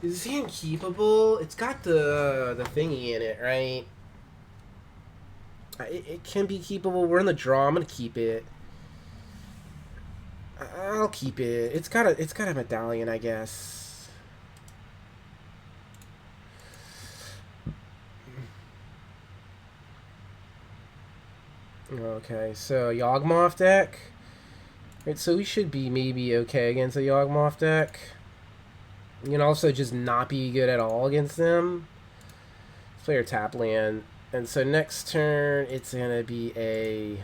Is this hand keepable? It's got the thingy in it, right? It can be keepable. We're in the draw. I'm gonna keep it. I'll keep it. It's got a medallion, I guess. Okay, so Yawgmoth deck. Right, so we should be maybe okay against a Yawgmoth deck. You can also just not be good at all against them. Let's play our tap land. And so next turn, it's going to be a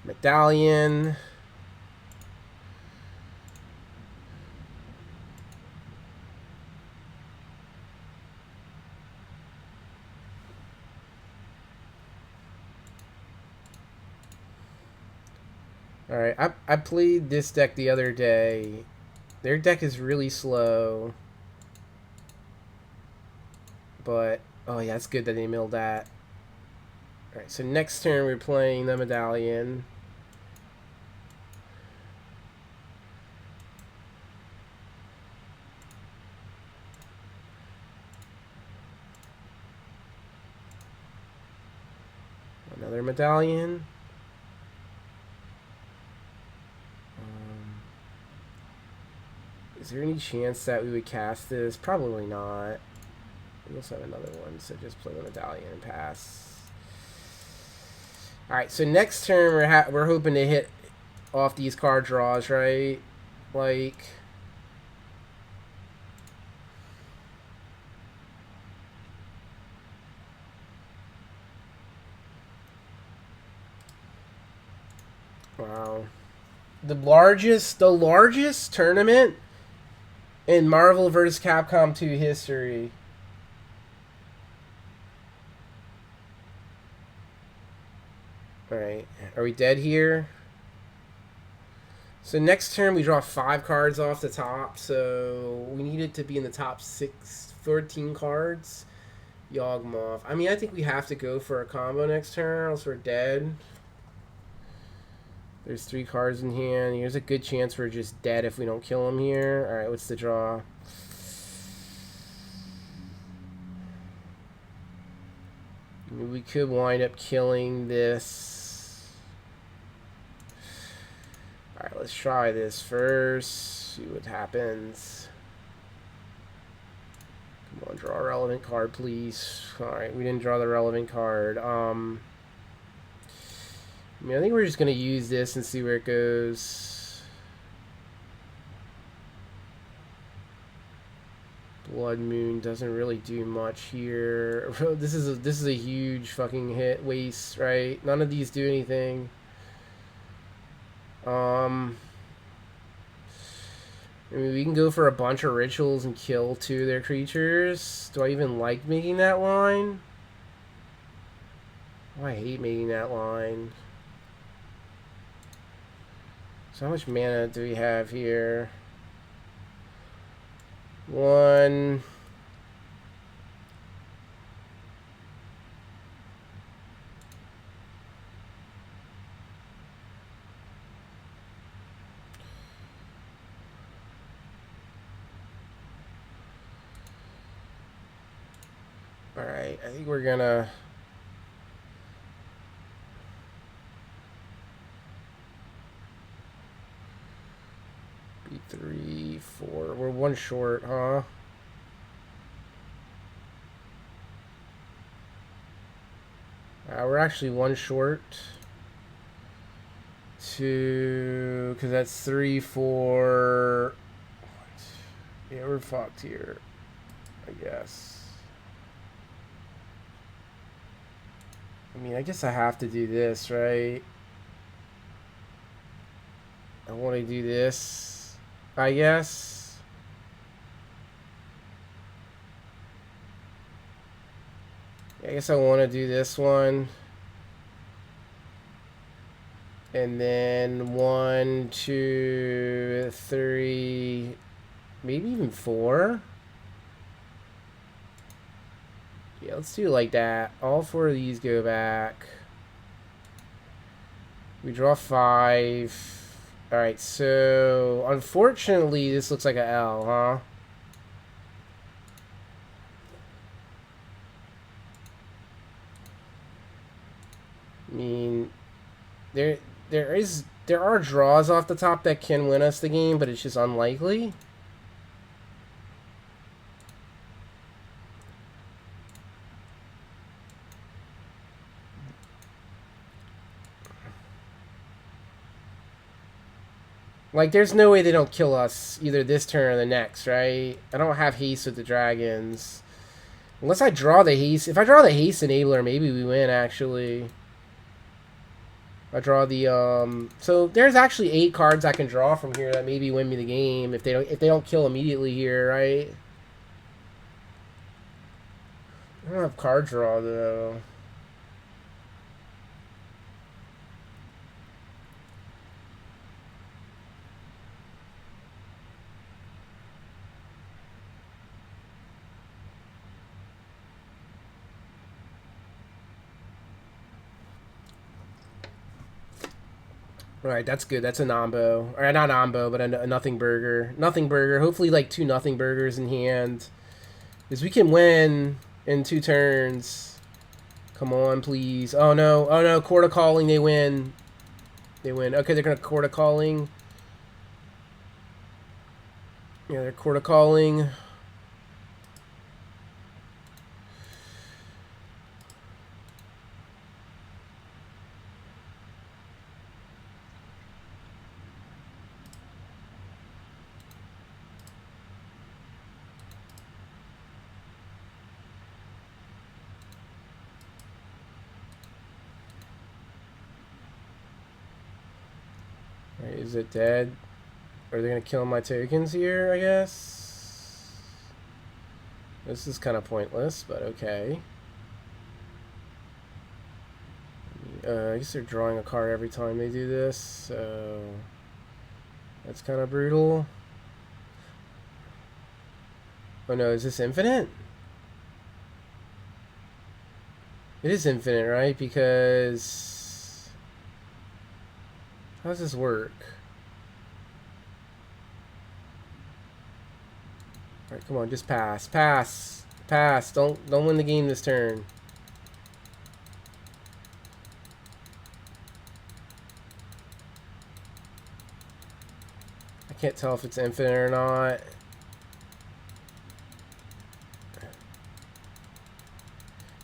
medallion. Alright, I played this deck the other day. Their deck is really slow. But, oh yeah, it's good that they milled that. Alright, so next turn we're playing the medallion. Another medallion. Is there any chance that we would cast this? Probably not. We also have another one, so just play the medallion and pass. Alright, so next turn we're hoping to hit off these card draws, right? Like... Wow. The largest tournament in Marvel vs. Capcom 2 history. Alright, are we dead here? So next turn we draw 5 cards off the top, so we need it to be in the top 14 cards. Yawgmoth. I mean, I think we have to go for a combo next turn, or else we're dead. There's 3 cards in hand. There's a good chance we're just dead if we don't kill him here. Alright, what's the draw? I mean, we could wind up killing this. Alright, let's try this first. See what happens. Come on, draw a relevant card, please. Alright, we didn't draw the relevant card. I mean, I think we're just going to use this and see where it goes. Blood Moon doesn't really do much here. This is a huge fucking hit waste, right? None of these do anything. I mean, we can go for a bunch of rituals and kill 2 of their creatures. Do I even like making that line? Oh, I hate making that line. So how much mana do we have here? 1. Alright, I think we're gonna... be 3, 4. We're 1 short, huh? We're actually 1 short. 2, because that's 3, 4. Yeah, we're fucked here, I guess. I mean, I guess I have to do this, right? I want to do this, I guess. I guess I want to do this one. And then 1, 2, 3, maybe even 4. Yeah, let's do it like that. All 4 of these go back. We draw 5. Alright, so unfortunately this looks like a L, huh? mean, there are draws off the top that can win us the game, but it's just unlikely. Like, there's no way they don't kill us either this turn or the next, right? I don't have haste with the dragons. Unless I draw the haste. If I draw the haste enabler, maybe we win, actually. I draw the, So, there's actually 8 cards I can draw from here that maybe win me the game if they don't kill immediately here, right? I don't have card draw, though. Alright, that's good. That's a Nombo. Or not Nombo, but a Nothing Burger. Nothing Burger. Hopefully, like, 2 Nothing Burgers in hand. Because we can win in 2 turns. Come on, please. Oh, no. Oh, no. Court of Calling. They win. They win. Okay, they're going to Court of Calling. Yeah, they're Court of Calling. Is it dead? Are they going to kill my tokens here, I guess? This is kind of pointless, but okay. I guess they're drawing a card every time they do this, so that's kind of brutal. Oh no, is this infinite? It is infinite, right? Because... how does this work? Alright, come on, just pass. Pass. Pass. Don't win the game this turn. I can't tell if it's infinite or not.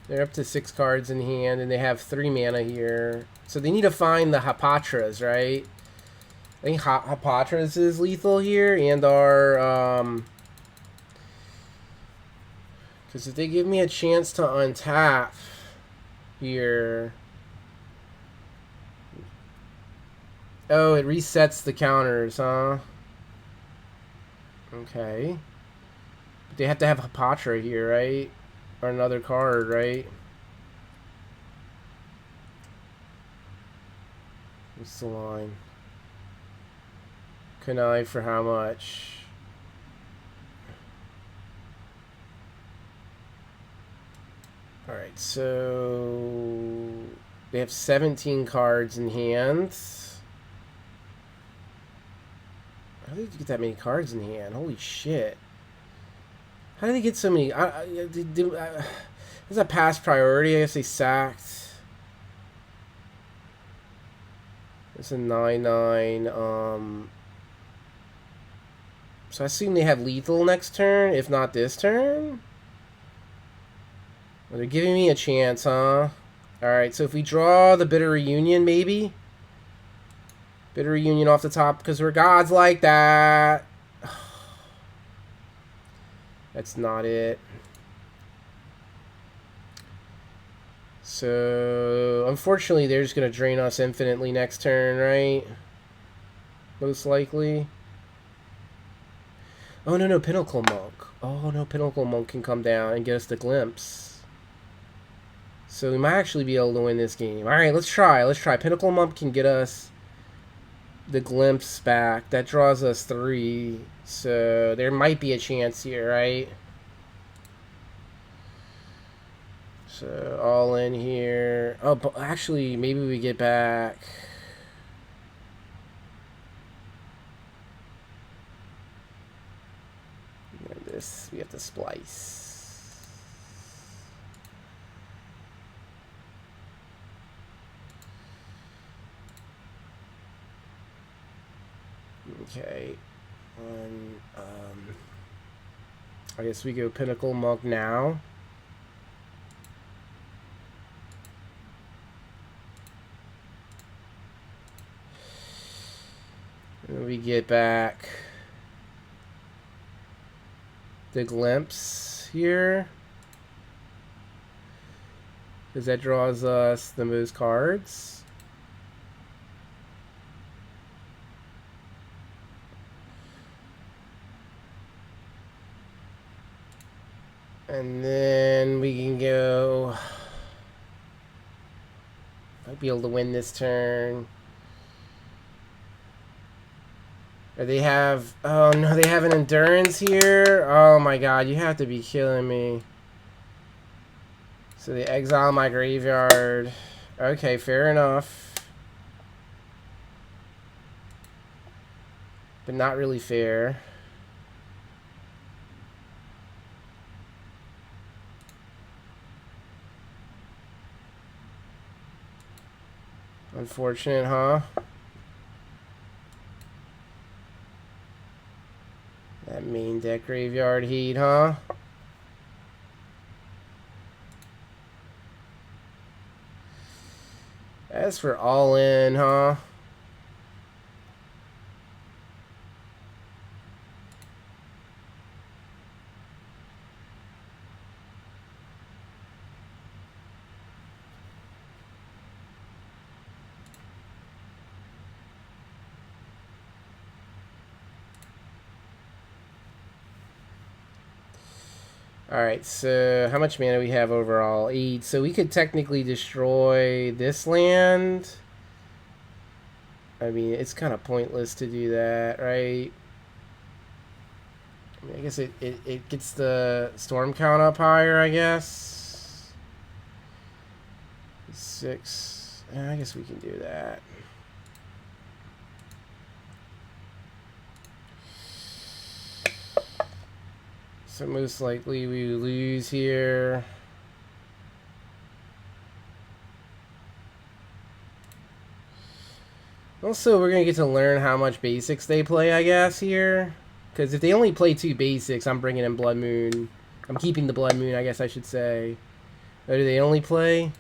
They're up to 6 cards in hand, and they have 3 mana here. So they need to find the Hapatras, right? I think Hapatras is lethal here, and our... because if they give me a chance to untap here... oh, it resets the counters, huh? Okay. But they have to have Hapatra here, right? Or another card, right? What's the line? Connive for how much? Alright, so... they have 17 cards in hand. How did they get that many cards in hand? Holy shit. How did they get so many? Is that past priority? I guess they sacked. It's a 9/9. So I assume they have lethal next turn, if not this turn. Well, they're giving me a chance, huh? Alright, so if we draw the Bitter Reunion, maybe? Bitter Reunion off the top, because we're gods like that. That's not it. So, unfortunately, they're just going to drain us infinitely next turn, right? Most likely. Oh, no, Pinnacle Monk. Oh, no, Pinnacle Monk can come down and get us the glimpse. So, we might actually be able to win this game. Alright, let's try. Let's try. Pinnacle Monk can get us the glimpse back. That draws us 3. So, there might be a chance here, right? So, all in here. Oh, but actually, maybe we get back. This, we have to splice. Okay. I guess we go Pinnacle Monk now. And we get back the Glimpse here, because that draws us the most cards. And then we can go. Might be able to win this turn. Or they have. Oh no, they have an Endurance here. Oh my god, you have to be killing me. So they exile my graveyard. Okay, fair enough. But not really fair. Unfortunate, huh? That main deck graveyard heat, huh? As for all in, huh? Alright, so how much mana we have overall? 8. So we could technically destroy this land. I mean, it's kind of pointless to do that, right? I mean, I guess it gets the storm count up higher, I guess. 6. I guess we can do that. So most likely we lose here. Also, we're going to get to learn how much basics they play, I guess, here. Because if they only play 2 basics, I'm bringing in Blood Moon. I'm keeping the Blood Moon, I guess I should say. Or do they only play?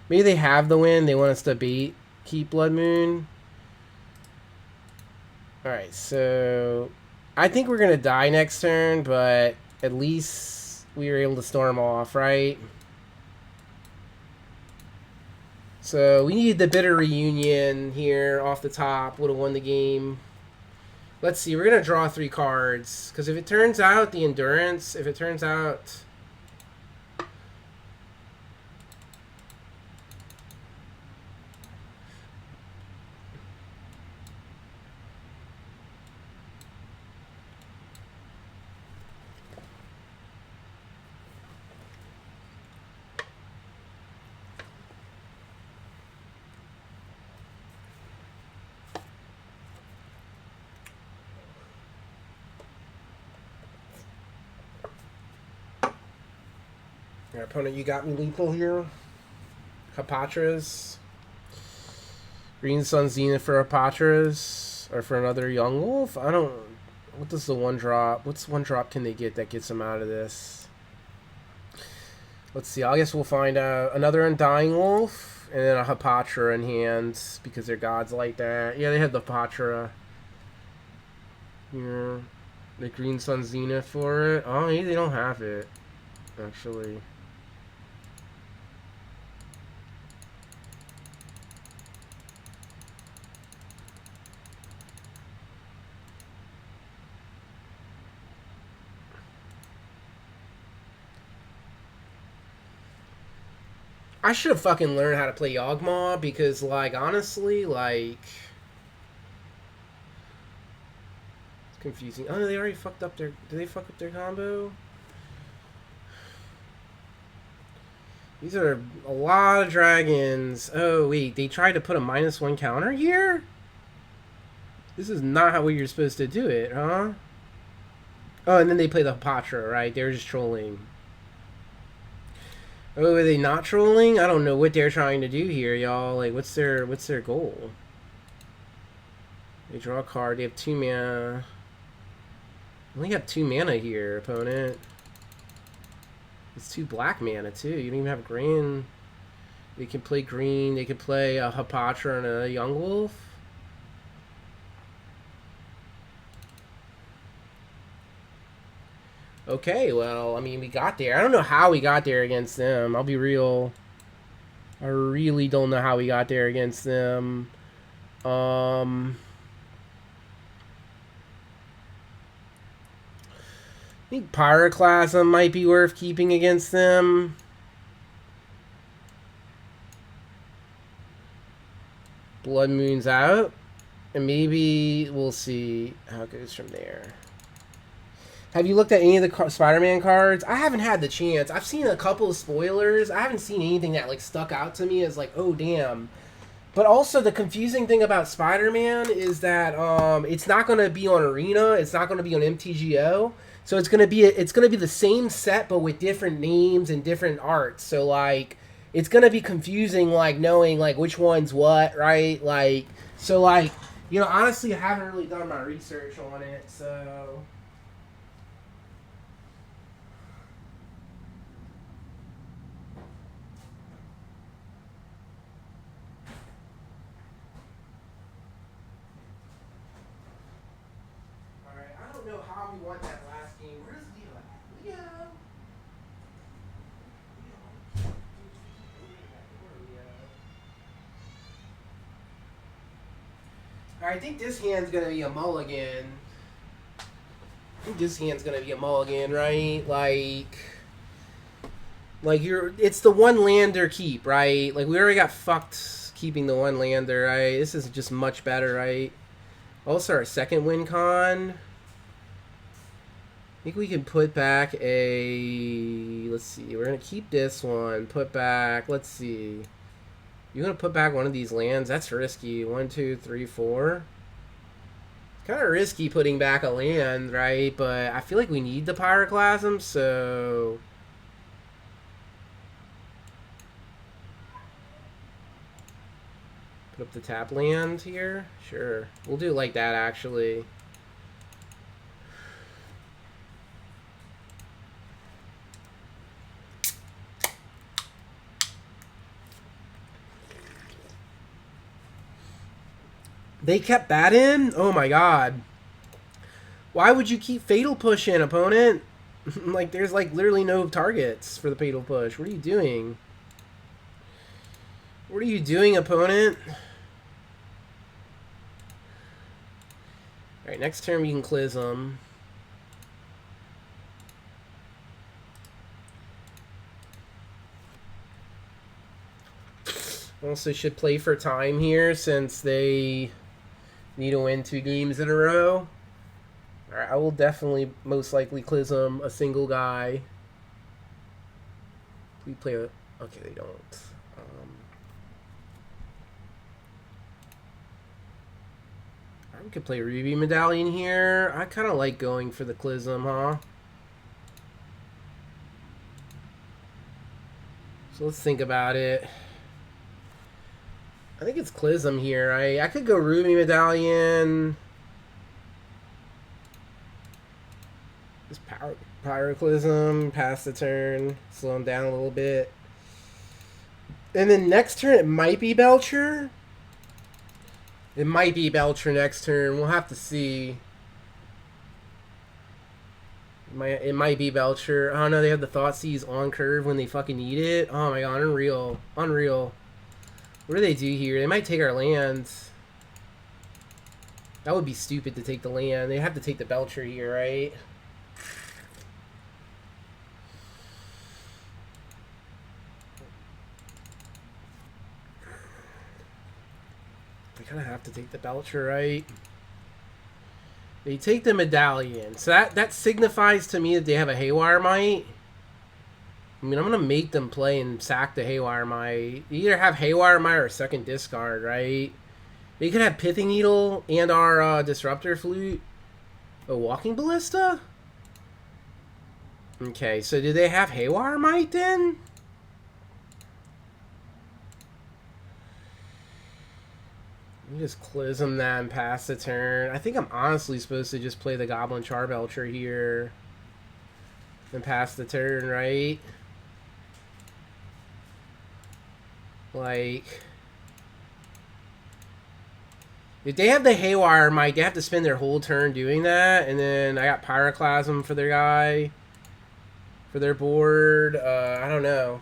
Maybe they have the win. They want us to keep Blood Moon. Alright, so I think we're going to die next turn, but at least we were able to storm off, right? So we need the Bitter Reunion here off the top. Would have won the game. Let's see. We're going to draw 3 cards. Because if it turns out the Endurance, if it turns out... Your opponent, you got me lethal here. Hapatras. Green Sun Zenith for Hapatras. Or for another Yawgmoth. I don't... What does the 1-drop... What's 1-drop can they get that gets them out of this? Let's see. I guess we'll find out. Another Undying Wolf. And then a Hapatra in hand. Because they're gods like that. Yeah, they have the Hapatra. Here. The Green Sun Zenith for it. Oh, maybe they don't have it. Actually. I should have fucking learned how to play Yawgmoth because, like, honestly, like... It's confusing. Oh, no, they already fucked up their... Did they fuck up their combo? These are a lot of dragons. Oh, wait, they tried to put a -1 counter here? This is not how you're supposed to do it, huh? Oh, and then they play the Hapatra, right? They were just trolling. Oh, are they not trolling? I don't know what they're trying to do here, y'all. Like, what's their goal? They draw a card. They have 2 mana. Only have 2 mana here, opponent. It's 2 black mana too. You don't even have green. They can play green. They can play a Hapatra and a Yawgmoth. Okay, well, I mean, we got there. I don't know how we got there against them. I'll be real. I really don't know how we got there against them. I think Pyroclasm might be worth keeping against them. Blood Moon's out. And maybe we'll see how it goes from there. Have you looked at any of the Spider-Man cards? I haven't had the chance. I've seen a couple of spoilers. I haven't seen anything that like stuck out to me as like, oh damn. But also the confusing thing about Spider-Man is that it's not going to be on Arena. It's not going to be on MTGO. So it's going to be the same set but with different names and different arts. So like it's going to be confusing like knowing like which one's what, right? Like so like, you know, honestly I haven't really done my research on it. So I don't know how we won that last game. Where's Leo at? Leo! Alright, I think this hand's gonna be a mulligan. Right? Like it's the one lander keep, right? Like we already got fucked keeping the one lander, right? This is just much better, right? Also our second win con. I think we can put back a... Let's see. We're going to keep this one. Put back... Let's see. You're going to put back one of these lands? That's risky. 1, 2, 3, 4. It's kind of risky putting back a land, right? But I feel like we need the Pyroclasm, so... Put up the tap land here? Sure. We'll do it like that, actually. They kept that in? Oh my god. Why would you keep Fatal Push in, opponent? Like, there's like literally no targets for the Fatal Push. What are you doing? What are you doing, opponent? Alright, next turn we can Clism. Also should play for time here since they need to win 2 games in a row. Alright, I will definitely most likely Clism a single guy. We play a... Okay, they don't. We could play Ruby Medallion here. I kind of like going for the Clism, huh? So let's think about it. I think it's Clism here. I could go Ruby Medallion. Just Pyroclasm, pass the turn, slow him down a little bit. And then next turn it might be Belcher. It might be Belcher next turn. We'll have to see. It might be Belcher. I don't know. They have the Thoughtseize on curve when they fucking need it. Oh my god, unreal. Unreal. What do they do here? They might take our lands. That would be stupid to take the land. They have to take the Belcher here, right? They kind of have to take the Belcher, right? They take the Medallion. So that signifies to me that they have a Haywire Might. I mean, I'm going to make them play and sack the Haywire Might. You either have Haywire Might or second discard, right? They could have Pithing Needle and our Disruptor Flute. A Walking Ballista? Okay, so do they have Haywire Might then? Just Clism that and pass the turn. I think I'm honestly supposed to just play the Goblin Charbelcher here and pass the turn, right? Like, if they have the Haywire Might, they have to spend their whole turn doing that. And then I got Pyroclasm for their guy, for their board. I don't know.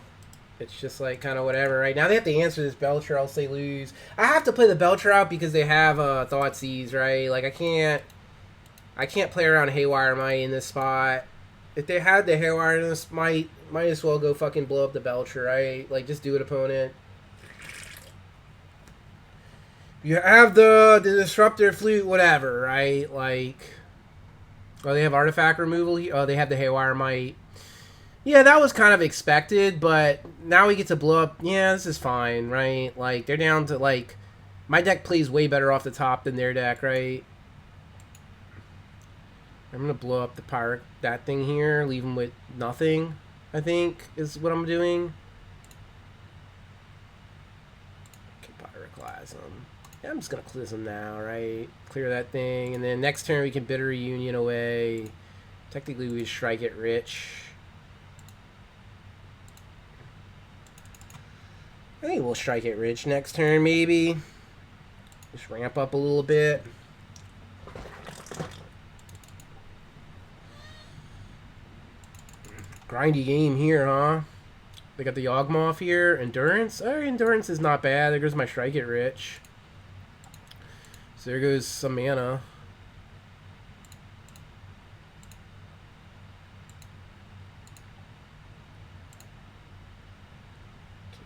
It's just like kind of whatever. Right now they have to answer this Belcher, else they lose. I have to play the Belcher out because they have Thoughtseize, right? Like I can't play around Haywire Might in this spot. If they had the Haywire in this, might as well go fucking blow up the Belcher, right? Like just do it, opponent. You have the Disruptor Flute, whatever, right? Like, oh, they have Artifact Removal. Oh, they have the Haywire Might. Yeah, that was kind of expected, but now we get to blow up. Yeah, this is fine, right? Like, they're down to, like, my deck plays way better off the top than their deck, right? I'm going to blow up the that thing here, leave them with nothing, I think, is what I'm doing. Okay, Pyroclasm. Yeah, I'm just going to Clism now, right? Clear that thing, and then next turn we can Bitter Reunion away. Technically, we strike it rich. I think we'll strike it rich next turn, maybe. Just ramp up a little bit. Grindy game here, huh? They got the Yawgmoth here. Endurance? Oh, Endurance is not bad. There goes my strike it rich. So there goes some mana.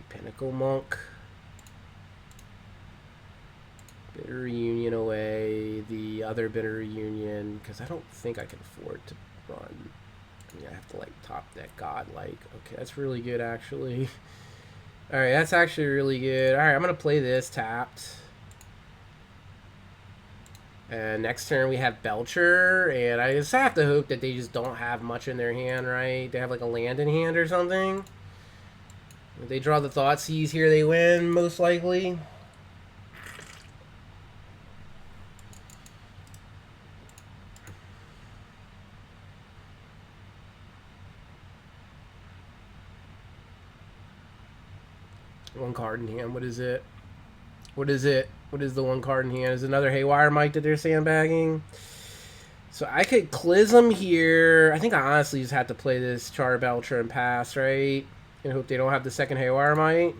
Pinnacle Monk. Bitter Reunion away. The other Bitter Reunion, because I don't think I can afford to run. I mean, I have to, like, top deck Godlike. Okay, that's really good, actually. Alright, that's actually really good. Alright, I'm going to play this tapped. And next turn we have Belcher, and I just have to hope that they just don't have much in their hand, right? They have, like, a land in hand or something. If they draw the Thoughtseize here, they win, most likely. One card in hand. What is it? What is it? What is the one card in hand? Is it another Haywire Might that they're sandbagging? So I could Clism here. I think I honestly just have to play this Charbelcher and pass, right? And hope they don't have the second Haywire Might.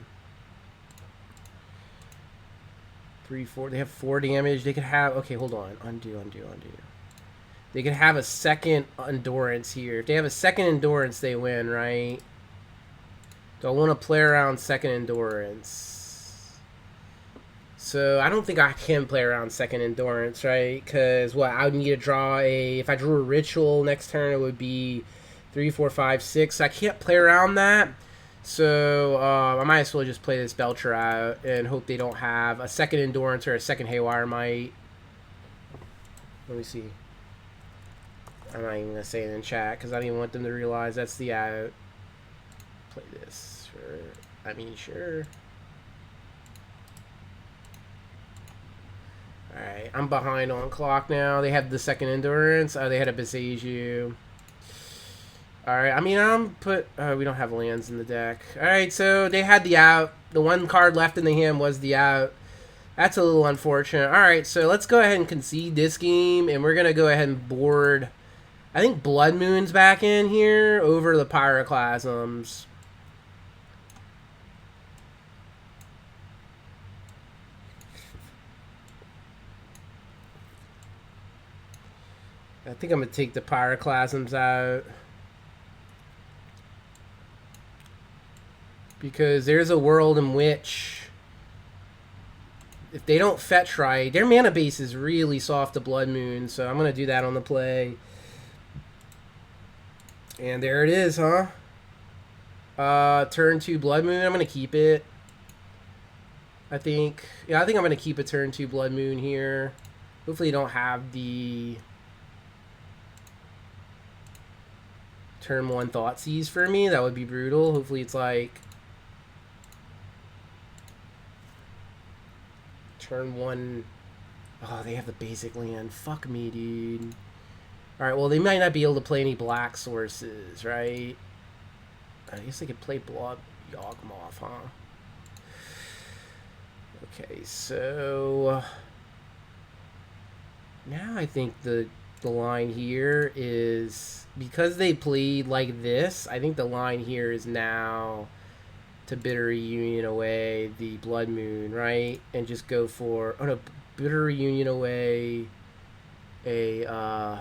3, 4. They have 4 damage. They could have... Okay, hold on. Undo. They could have a second Endurance here. If they have a second Endurance, they win, right? Do I want to play around second Endurance? So I don't think I can play around second Endurance, right? Because what I would need to draw a... If I drew a Ritual next turn, it would be 3, 4, 5, 6. I can't play around that. So I might as well just play this Belcher out and hope they don't have a second Endurance or a second Haywire Might. Let me see. I'm not even going to say it in chat because I don't even want them to realize that's the out. Play this. Sure. I mean, sure. Alright, I'm behind on clock now. They have the second Endurance. Oh, they had a Besiege You. Alright, I mean, we don't have lands in the deck. Alright, so they had the out. The one card left in the hand was the out. That's a little unfortunate. Alright, so let's go ahead and concede this game. And we're going to go ahead and board... I think Blood Moon's back in here over the Pyroclasms. I think I'm going to take the Pyroclasms out. Because there's a world in which if they don't fetch right, their mana base is really soft to Blood Moon, so I'm going to do that on the play. And there it is, huh? Turn 2 Blood Moon, I'm going to keep it. I think. Yeah, I think I'm going to keep a turn 2 Blood Moon here. Hopefully you don't have the turn 1 Thoughtseize for me. That would be brutal. Hopefully it's like Turn 1. Oh, they have the basic land. Fuck me, dude. Alright, well, they might not be able to play any black sources, right? I guess they could play Blood Yawgmoth, huh? Okay, so... now I think the line here is... because they played like this, I think the line here is now to Bitter Reunion away the Blood Moon, right? And just go for... oh no, Bitter Reunion away a...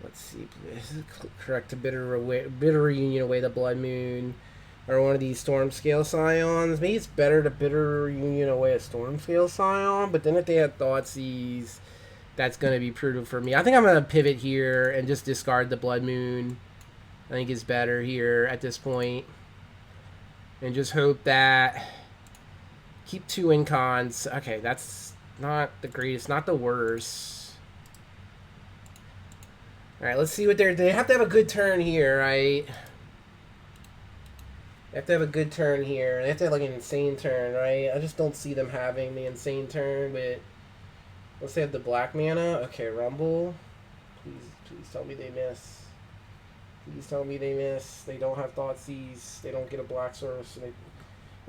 let's see, is it correct to Bitter Reunion away the Blood Moon, or one of these Stormscale Scions? Maybe it's better to Bitter Reunion away a Stormscale Scion, but then if they had Thoughtseize, that's going to be prudent for me. I think I'm going to pivot here and just discard the Blood Moon. I think it's better here at this point. And just hope that... keep 2 incons. Okay, that's not the greatest, not the worst. Alright, let's see what they have to have a good turn here, right? They have to have a good turn here. They have to have like an insane turn, right? I just don't see them having the insane turn, but let's say have the black mana. Okay, Rumble. Please tell me they miss. Please tell me they miss. They don't have Thoughtseize. They don't get a black source. I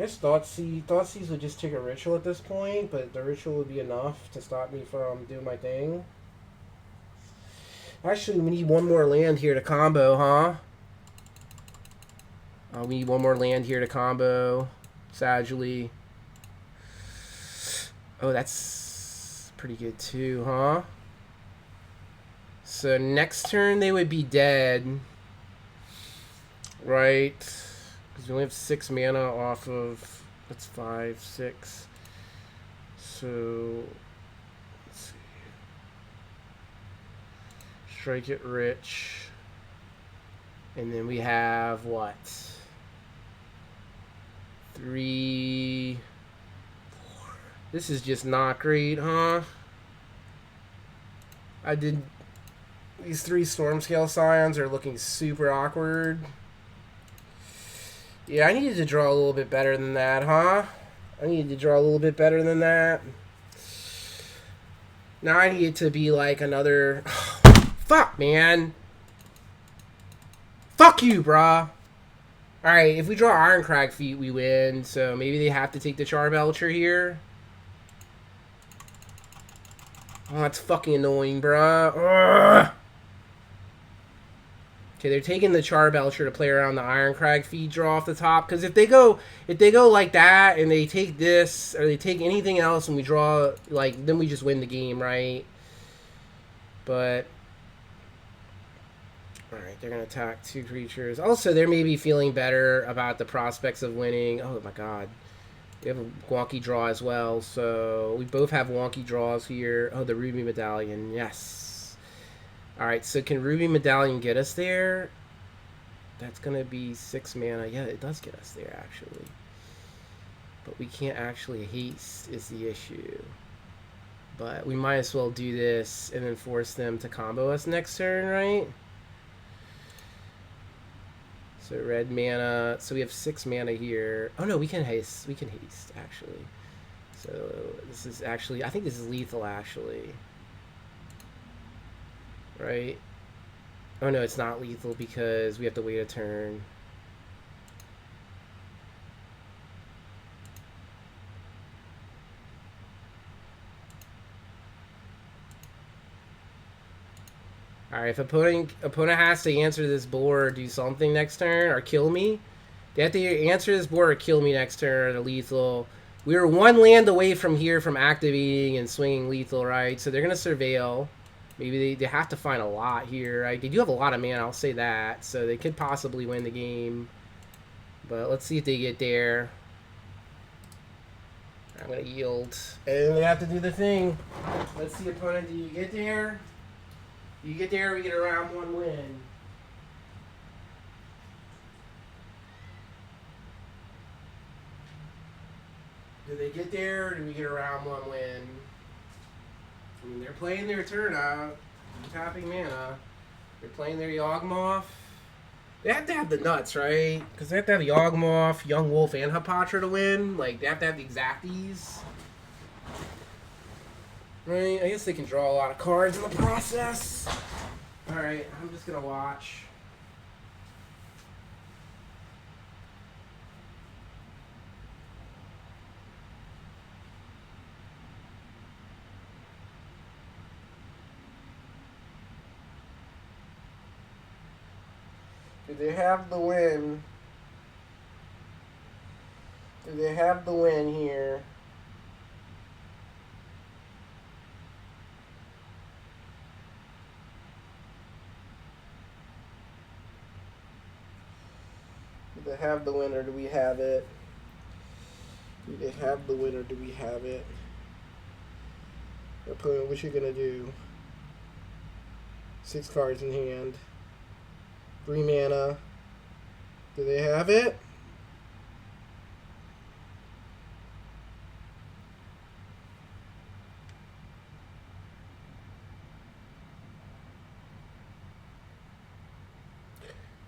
guess Thoughtseize would just take a ritual at this point, but the ritual would be enough to stop me from doing my thing. Actually, we need one more land here to combo, huh? We need one more land here to combo. Sagely. Oh, that's pretty good too, huh? So next turn they would be dead. Right? Because we only have 6 mana off of... that's 5, 6. So... let's see. Strike it rich. And then we have what? 3, 4. This is just not great, huh? These 3 Stormscale Scions are looking super awkward. Yeah, I needed to draw a little bit better than that, huh? I needed to draw a little bit better than that. Now I need it to be like another... fuck, man. Fuck you, brah. Alright, if we draw Irencrag feet, we win. So maybe they have to take the Charbelcher here. Oh, that's fucking annoying, bruh. Ugh. Okay, they're taking the Charbelcher to play around the Irencrag feed draw off the top. Because if they go like that and they take this or they take anything else and we draw, like, then we just win the game, right? But alright, they're gonna attack 2 creatures. Also, they're maybe feeling better about the prospects of winning. Oh my god. We have a wonky draw as well, so we both have wonky draws here. Oh, the Ruby Medallion, yes. Alright, so can Ruby Medallion get us there? That's going to be 6 mana. Yeah, it does get us there, actually. But we can't actually haste is the issue. But we might as well do this and then force them to combo us next turn, right? So red mana. So we have 6 mana here. Oh no, we can haste. We can haste, actually. So this is actually... I think this is lethal, actually. Right? Oh no, it's not lethal because we have to wait a turn. Alright, if opponent has to answer this board or do something next turn or kill me, they have to answer this board or kill me next turn or lethal. We were 1 land away from here from activating and swinging lethal, right? So they're going to surveil. Maybe they have to find a lot here, right? They do have a lot of mana, I'll say that. So they could possibly win the game. But let's see if they get there. I'm going to yield. And we have to do the thing. Let's see, opponent, do you get there? You get there, we get a round 1 win. Do they get there, or do we get a round 1 win? I mean, they're playing their turn out, tapping mana. They're playing their Yawgmoth. They have to have the nuts, right? Because they have to have Yawgmoth, Young Wolf, and Hapatra to win. Like, they have to have the exacties. Right? I guess they can draw a lot of cards in the process. Alright, I'm just going to watch. Do they have the win? Do they have the win here? Do they have the win or do we have it? Do they have the win or do we have it? Opponent, what you gonna do? 6 cards in hand. 3 mana. Do they have it?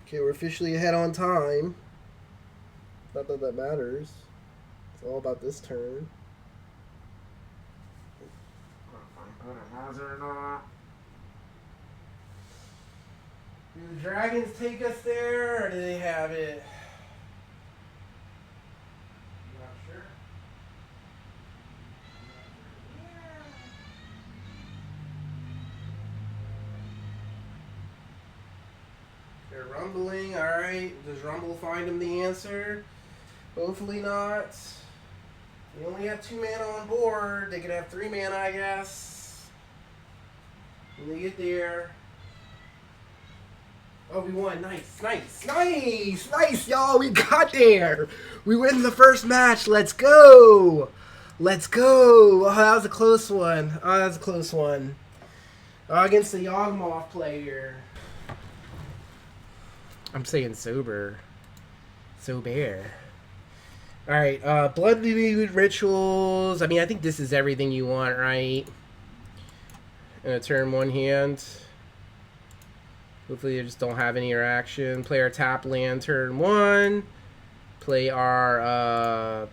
Okay, we're officially ahead on time. Not that that matters. It's all about this turn. Hazard or not. Do the dragons take us there, or do they have it? I'm not sure. They're rumbling, alright. Does Rumble find him the answer? Hopefully not. They only have 2 mana on board. They could have 3 mana, I guess. When they get there. Oh, we won. Nice, nice, nice, nice, y'all. We got there. We win the first match. Let's go. Let's go. Oh, that was a close one. Oh, that was a close one. Against the Yawgmoth player. I'm saying sober. Sober. Alright, Blood Mood Rituals. I mean, I think this is everything you want, right? In a turn 1 hand. Hopefully they just don't have any interaction. Play our tap land turn 1. Play our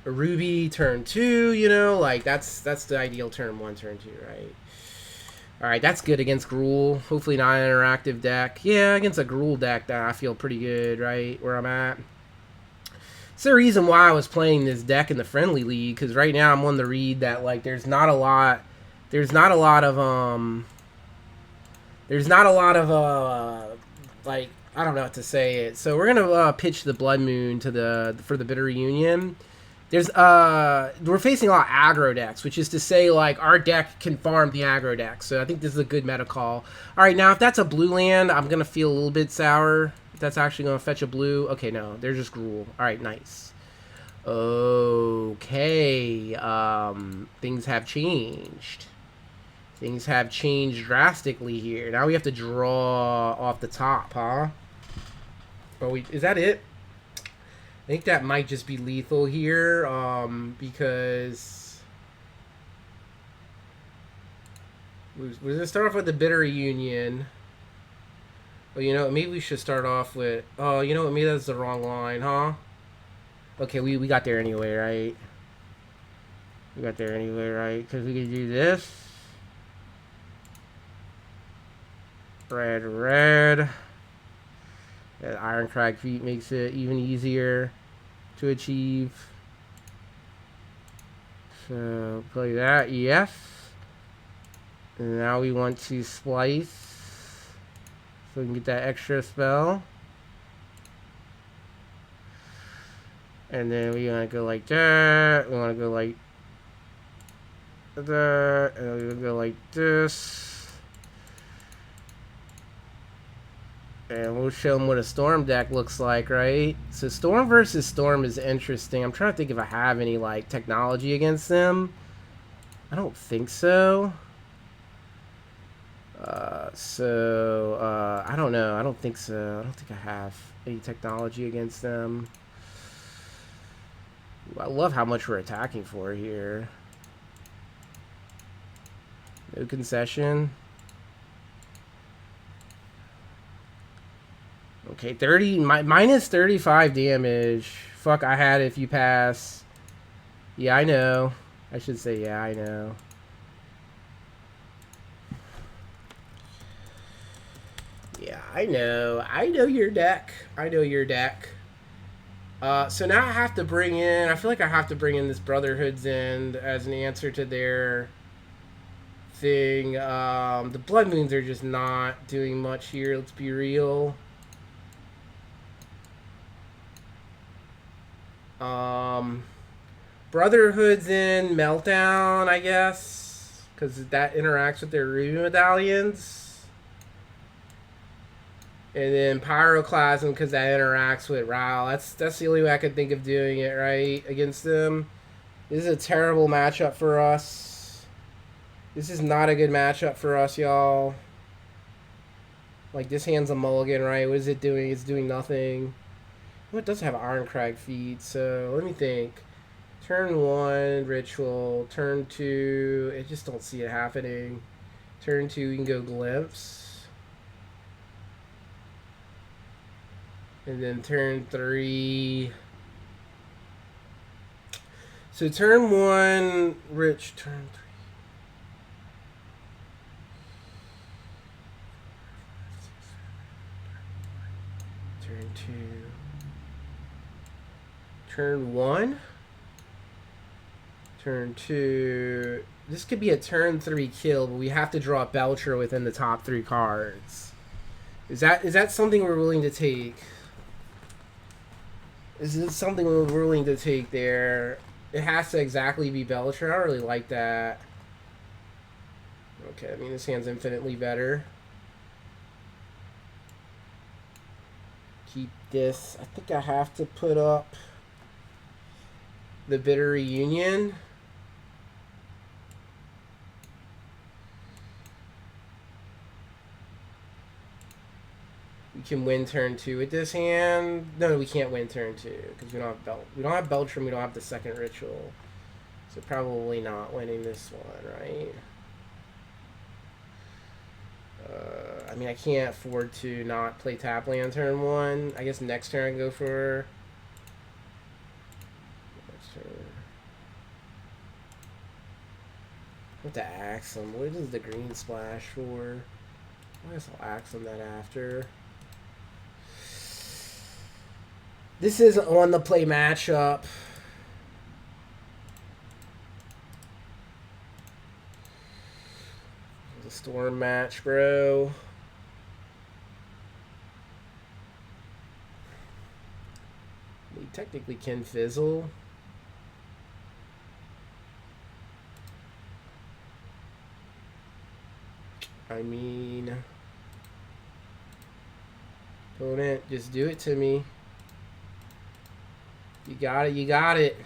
Ruby turn 2, you know? Like, that's the ideal turn 1, turn 2, right? Alright, that's good against Gruul. Hopefully not an interactive deck. Yeah, against a Gruul deck that I feel pretty good, right? Where I'm at. It's the reason why I was playing this deck in the friendly league, because right now I'm on the read that, like, there's not a lot of, like, I don't know how to say it. So we're gonna pitch the Blood Moon to for the Bitter Reunion. There's we're facing a lot of aggro decks, which is to say, like, our deck can farm the aggro deck. So I think this is a good meta call. All right, now if that's a blue land, I'm gonna feel a little bit sour. If that's actually gonna fetch a blue, okay, no, they're just Gruul. All right, nice. Okay, things have changed. Things have changed drastically here. Now we have to draw off the top, huh? Oh, is that it? I think that might just be lethal here, because we're going to start off with the Bitter Reunion. Well, you know, maybe we should start off with, oh, you know what, maybe that's the wrong line, huh? Okay, we got there anyway, right? We got there anyway, right? Because we can do this. Red. That Irencrag feat makes it even easier to achieve. So play that, yes. And now we want to splice so we can get that extra spell. And then we want to go like that. We want to go like that. And we want to go like this. And we'll show them what a Storm deck looks like, right? So Storm versus Storm is interesting. I'm trying to think if I have any, like, technology against them. I don't think so. I don't know. I don't think so. I don't think I have any technology against them. Ooh, I love how much we're attacking for here. No concession. Okay, 30 minus 35 damage. Fuck, I had it if you pass. Yeah, I know. I should say, yeah, I know. Yeah, I know. I know your deck. I know your deck. So now I have to bring in... I feel like I have to bring in this Brotherhood's End as an answer to their thing. The Blood Moons are just not doing much here. Let's be real. Brotherhood's in Meltdown, I guess, because that interacts with their Ruby Medallions. And then Pyroclasm, because that interacts with Ral. That's the only way I could think of doing it, right, against them. This is a terrible matchup for us. This is not a good matchup for us, y'all. Like, this hand's a mulligan, right? What is it doing? It's doing nothing. Well, it does have Irencrag feed, so let me think. Turn 1, Ritual. Turn 2, I just don't see it happening. Turn 2, we can go Glimpse. And then turn 3. So turn 1, Rich. Turn 3. Turn 2. Turn 1. Turn 2. This could be a turn 3 kill, but we have to draw a Belcher within the top 3 cards. Is that something we're willing to take? Is this something we're willing to take there? It has to exactly be Belcher. I don't really like that. Okay, I mean, this hand's infinitely better. Keep this. I think I have to put up the Bitter Reunion. We can win turn 2 with this hand. No, we can't win turn 2 because we don't have we don't have Belcher and we don't have the second Ritual. So probably not winning this one, right? I mean, I can't afford to not play tap land turn 1. I guess next turn I can go for... Next turn. I have to axe him. What is the green splash for? I guess I'll axe him that after. This is on the play matchup. The Storm match, bro. We technically can fizzle. I mean, opponent, just do it to me. You got it, you got it.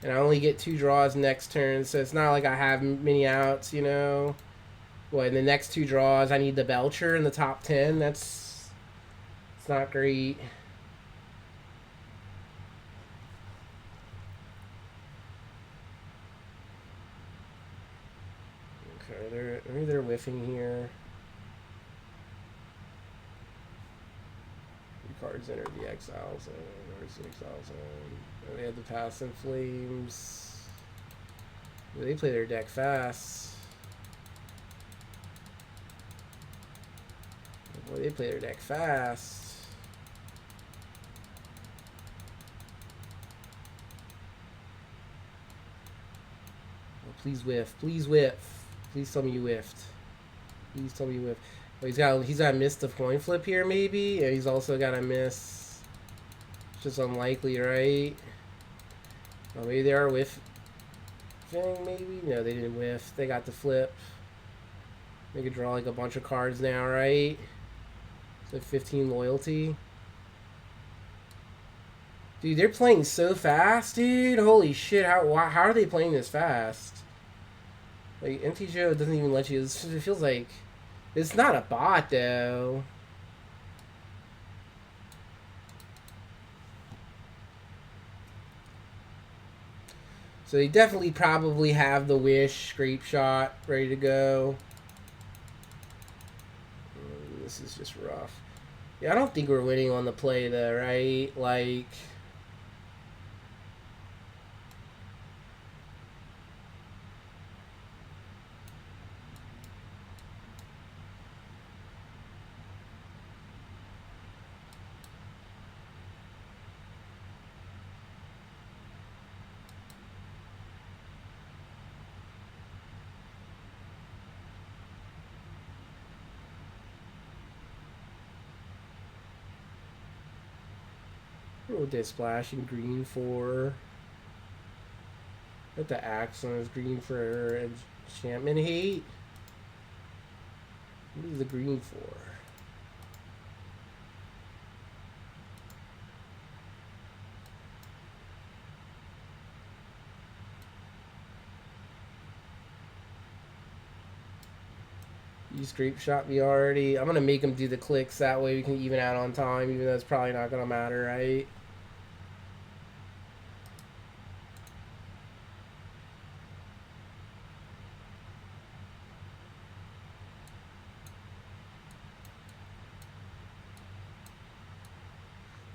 And I only get 2 draws next turn, so it's not like I have many outs, you know. Well, in the next 2 draws, I need the Belcher in the top 10. It's not great. Okay, maybe they're whiffing here. Cards enter the exile zone. Where's the exile zone? Oh, they have the Pass in Flames. They play their deck fast. Boy, they play their deck fast. Oh, please whiff. Please whiff. Please tell me you whiffed. Please tell me you whiffed. Oh, he's got to miss the coin flip here, maybe. And he's also got to miss. It's just unlikely, right? Oh, maybe they are whiffing, maybe. No, they didn't whiff. They got the flip. They could draw like a bunch of cards now, right? So 15 loyalty. Dude, they're playing so fast, dude. Holy shit! How are they playing this fast? Like MTGO doesn't even let you. It feels like. It's not a bot, though. So they definitely probably have the Wish, Scrape Shot ready to go. is just rough. Yeah, I don't think we're winning on the play though, right? Like, what would they splash in green for? What the axe on is green for enchantment hate? What is the green for? You scrape shot me already. I'm gonna make him do the clicks, that way we can even out on time, even though it's probably not gonna matter, right?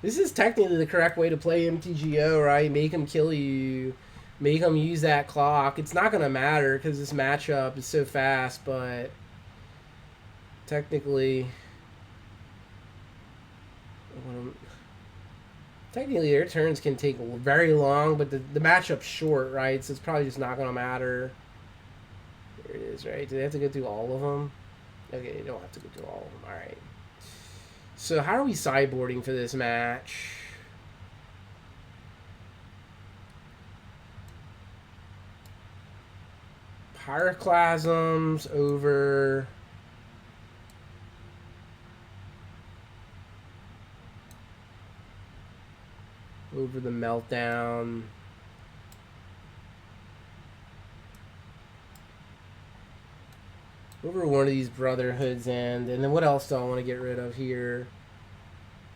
This is technically the correct way to play MTGO, right? Make him kill you. Make him use that clock. It's not going to matter because this matchup is so fast, but technically... Technically, their turns can take very long, but the matchup's short, right? So it's probably just not going to matter. There it is, right? Do they have to go through all of them? Okay, they don't have to go through all of them. All right. So how are we sideboarding for this match? Pyroclasms over... over the Meltdown. Over one of these Brotherhoods and then what else do I want to get rid of here?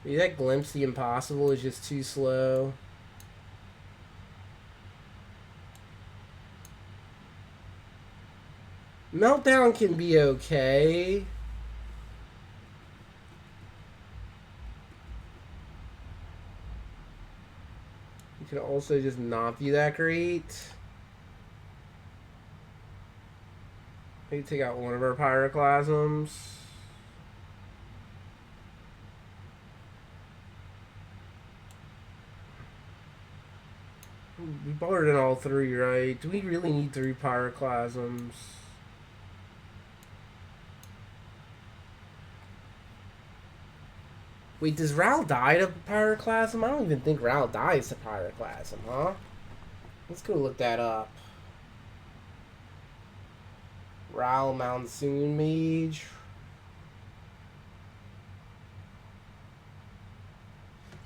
Maybe that Glimpse the Impossible is just too slow. Meltdown can be okay. You can also just not be that great. Maybe take out one of our Pyroclasms. We bothered in all three, right? Do we really need 3 Pyroclasms? Wait, does Ral die to Pyroclasm? I don't even think Ral dies to Pyroclasm, huh? Let's go look that up. Ral Monsoon Mage.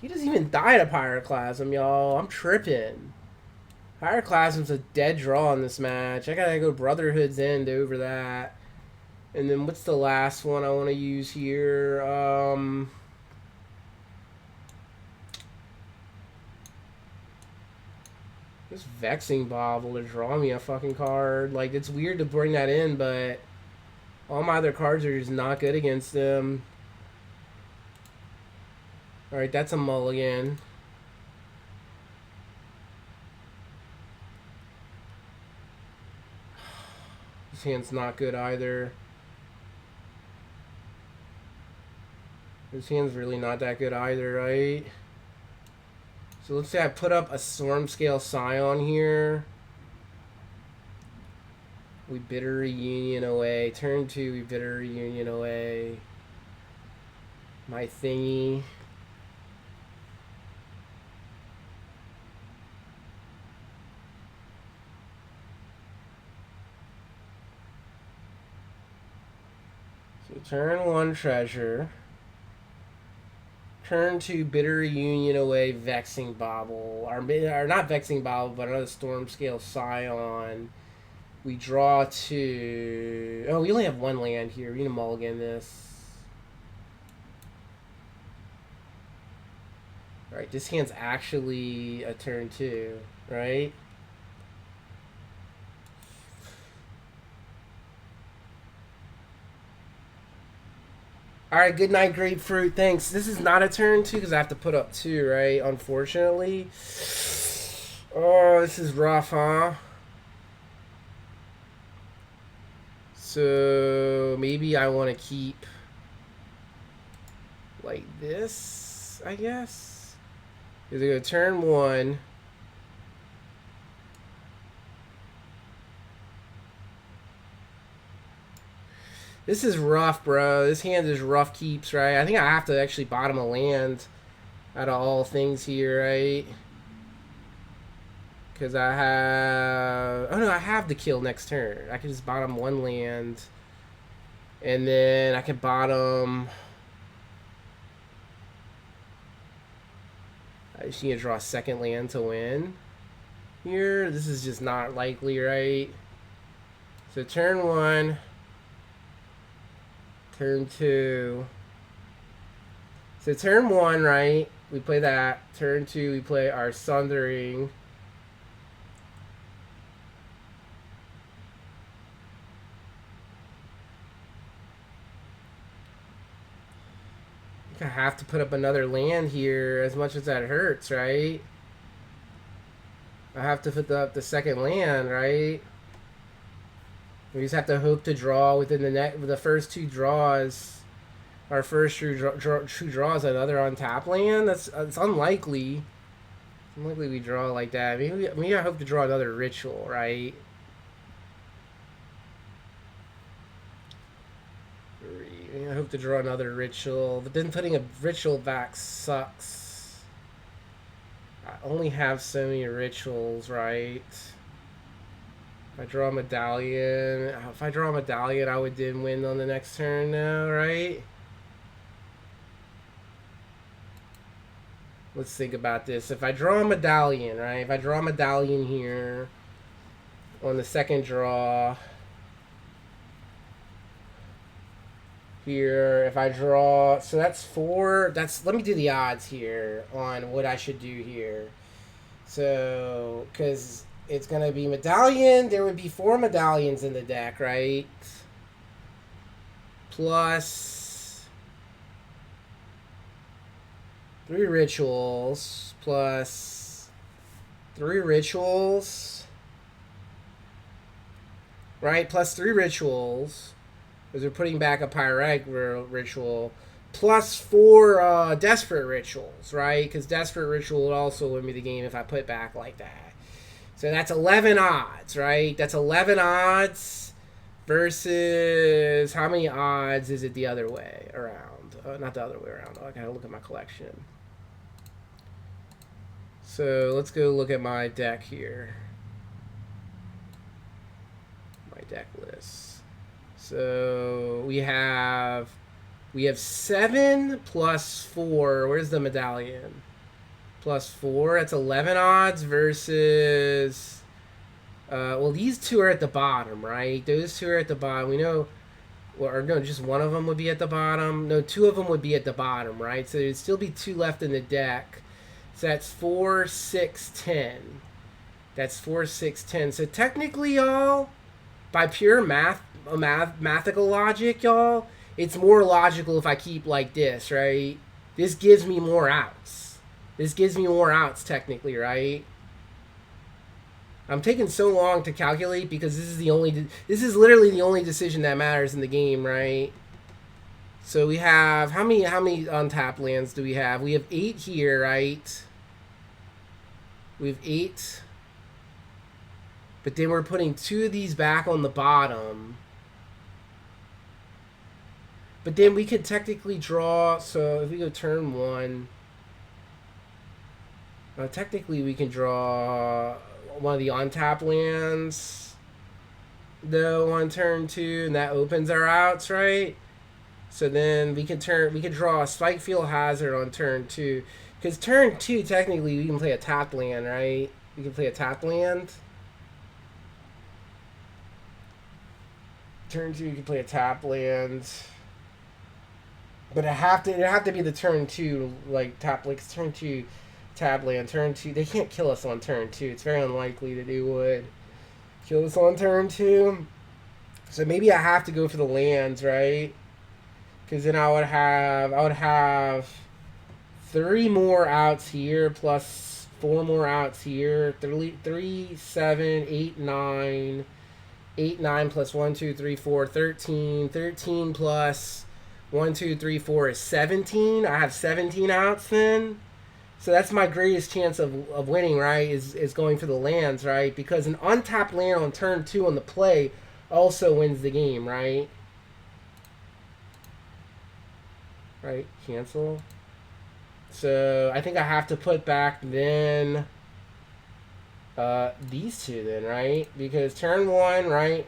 He doesn't even die to Pyroclasm, y'all. I'm tripping. Pyroclasm's a dead draw in this match. I gotta go Brotherhood's End over that. And then what's the last one I want to use here? This Vexing Bauble to draw me a fucking card. Like, it's weird to bring that in, but all my other cards are just not good against them. Alright, that's a mulligan. This hand's not good either. This hand's really not that good either, right? So let's say I put up a Stormscale Scion here. We Bitter Reunion away. Turn 2, we Bitter Reunion away. My thingy. So turn 1 treasure. Turn 2 Bitter Reunion away, Vexing Bauble. Or not Vexing Bauble, but another Stormscale Scion. We draw 2. Oh, we only have 1 land here. We need to mulligan this. Alright, this hand's actually a turn 2, right? Alright, good night, Grapefruit. Thanks. This is not a turn 2 because I have to put up 2, right? Unfortunately. Oh, this is rough, huh? So maybe I want to keep like this, I guess. Because I go turn 1. This is rough, bro. This hand is rough keeps, right? I think I have to actually bottom a land out of all things here, right? Because I have... Oh, no, I have the kill next turn. I can just bottom 1 land. And then I can bottom... I just need to draw a 2nd land to win. Here, this is just not likely, right? So turn 1... Turn 2. So turn 1, right? We play that. Turn 2, we play our Sundering. I have to put up another land here, as much as that hurts, right? I have to put up the 2nd land, right? We just have to hope to draw within the first 2 draws. Our first 2 draws another untap land. It's unlikely. It's unlikely we draw like that. Maybe I hope to draw another ritual, right? I hope to draw another ritual, but then putting a ritual back sucks. I only have so many rituals, right? If I draw a medallion, I would then win on the next turn now, right? Let's think about this. If I draw a medallion, right? If I draw a medallion here on the 2nd draw, here, if I draw, so that's 4. Let me do the odds here on what I should do here. So, because it's going to be medallion, there would be 4 medallions in the deck, right? Plus 3 rituals, plus 3 rituals, right? Plus 3 rituals. Because we're putting back a Pyretic Ritual. Plus 4 Desperate Rituals, right? Because Desperate Ritual would also win me the game if I put back like that. So that's 11 odds, right? That's 11 odds versus... How many odds is it the other way around? Not the other way around. I gotta look at my collection. So let's go look at my deck here. My deck list. So we have 7 plus 4. Where's the medallion? Plus 4. That's 11 odds versus. Well, these 2 are at the bottom, right? Those 2 are at the bottom. We know, or no, just one of them would be at the bottom. No, 2 of them would be at the bottom, right? So there'd still be 2 left in the deck. So that's 4, 6, 10. That's 4, 6, 10. So technically, y'all, by pure mathematical logic, y'all, it's more logical if I keep like this, right? This gives me more outs. This gives me more outs, technically, right? I'm taking so long to calculate because this is literally the only decision that matters in the game, right? So we have, how many untapped lands do we have? We have 8 here, right? We have 8. But then we're putting 2 of these back on the bottom. But then we could technically draw, so if we go turn 1, technically we can draw one of the untapped lands, though, on turn 2, and that opens our outs, right? So then we could draw a Spikefield Hazard on turn 2. Because turn 2, technically, we can play a tapped land, right? We can play a tapped land. Turn 2, you can play a tapped land. But it have to be the turn 2, like, tap, like, turn 2 tab land. Turn 2, they can't kill us on turn 2. It's very unlikely that they would kill us on turn 2. So maybe I have to go for the lands, right? Because then I would have 3 more outs here plus 4 more outs here. 3, 7, 8, 9. 8, 9 plus 1, 2, 3, 4, 13. 13 plus 1, 2, 3, 4 is 17. I have 17 outs then. So that's my greatest chance of winning, right? Is going for the lands, right? Because an untapped land on turn 2 on the play also wins the game, right? Right? Cancel. So I think I have to put back then these two then, right? Because turn 1, right?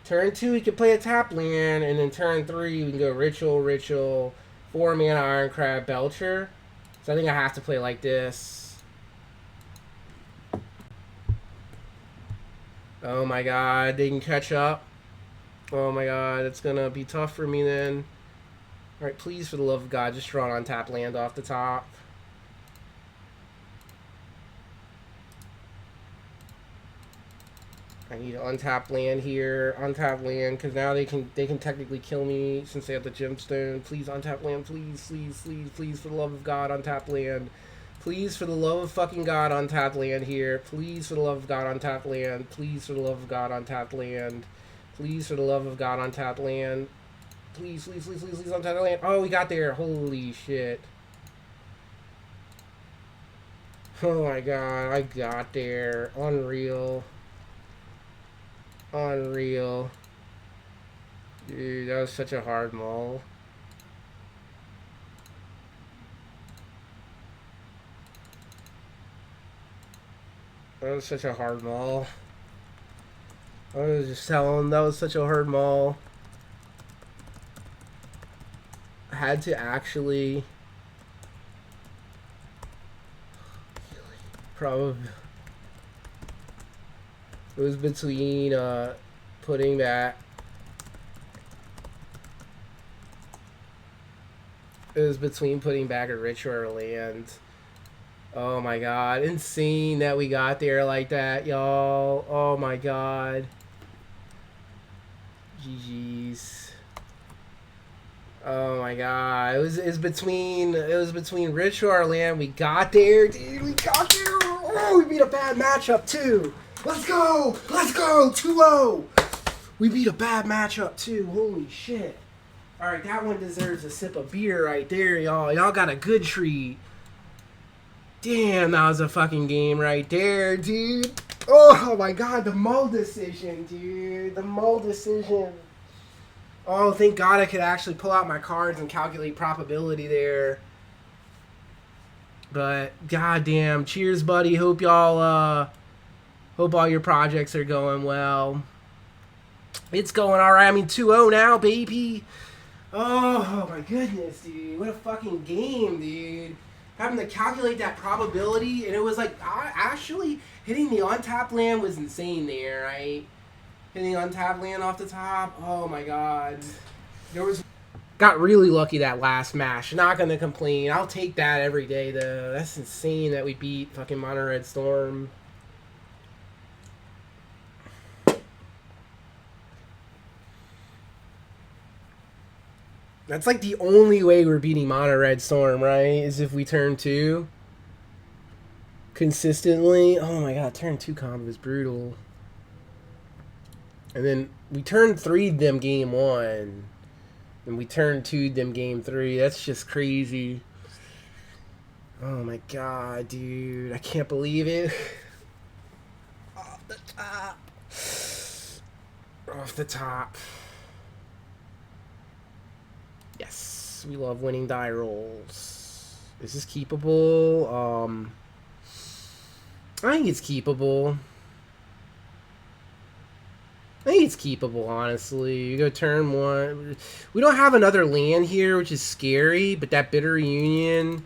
Turn 2 we can play a tap land, and then turn 3 we can go Ritual, 4 mana Irencrag Belcher. So I think I have to play like this. Oh my god, they can catch up. Oh my god, it's gonna be tough for me then. Alright, please, for the love of God, just draw an untapped land off the top. I need an untapped land here. Untapped land, because now they can technically kill me since they have the gemstone. Please, untapped land, please, please, please, please, for the love of God, untapped land. Please, for the love of fucking God, untapped land here. Please, for the love of God, untapped land. Please, for the love of God, untapped land. Please, for the love of God, untapped land. Please, please, please, please, please, untapped land. Oh, we got there. Holy shit. Oh my god, I got there. Unreal. Unreal. Dude, that was such a hard maul. That was such a hard maul. I was just telling, that was such a hard maul. I had to actually probably, it was between putting back, it was between putting back a Ritual or land. Oh my god, insane that we got there like that, y'all. Oh my god. GG's. Oh my god. It was between Ritual or land. We got there, dude. We got there. Oh, we beat a bad matchup too. Let's go. Let's go. 2-0. We beat a bad matchup too. Holy shit. All right, that one deserves a sip of beer right there, y'all. Y'all got a good treat. Damn, that was a fucking game right there, dude. Oh my god, the mull decision, dude. The mull decision. Oh, thank god I could actually pull out my cards and calculate probability there. But goddamn, cheers, buddy. Hope y'all hope all your projects are going well. It's going alright. I mean 2-0 now, baby. Oh my goodness, dude. What a fucking game, dude. Having to calculate that probability, and it was like, actually, hitting the untapped land was insane there, right? Hitting the untapped land off the top, oh my god. Got really lucky that last match, not gonna complain. I'll take that every day, though. That's insane that we beat fucking Mono Red Storm. That's like the only way we're beating Mono Red Storm, right? Is if we turn 2 consistently. Oh my god, turn 2 combo is brutal. And then we turn 3 them game 1. And we turn 2 them game 3. That's just crazy. Oh my god, dude. I can't believe it. Off the top. Off the top. Yes, we love winning die rolls. Is this keepable? I think it's keepable. I think it's keepable, honestly. You go turn 1. We don't have another land here, which is scary, but that Bitter Reunion,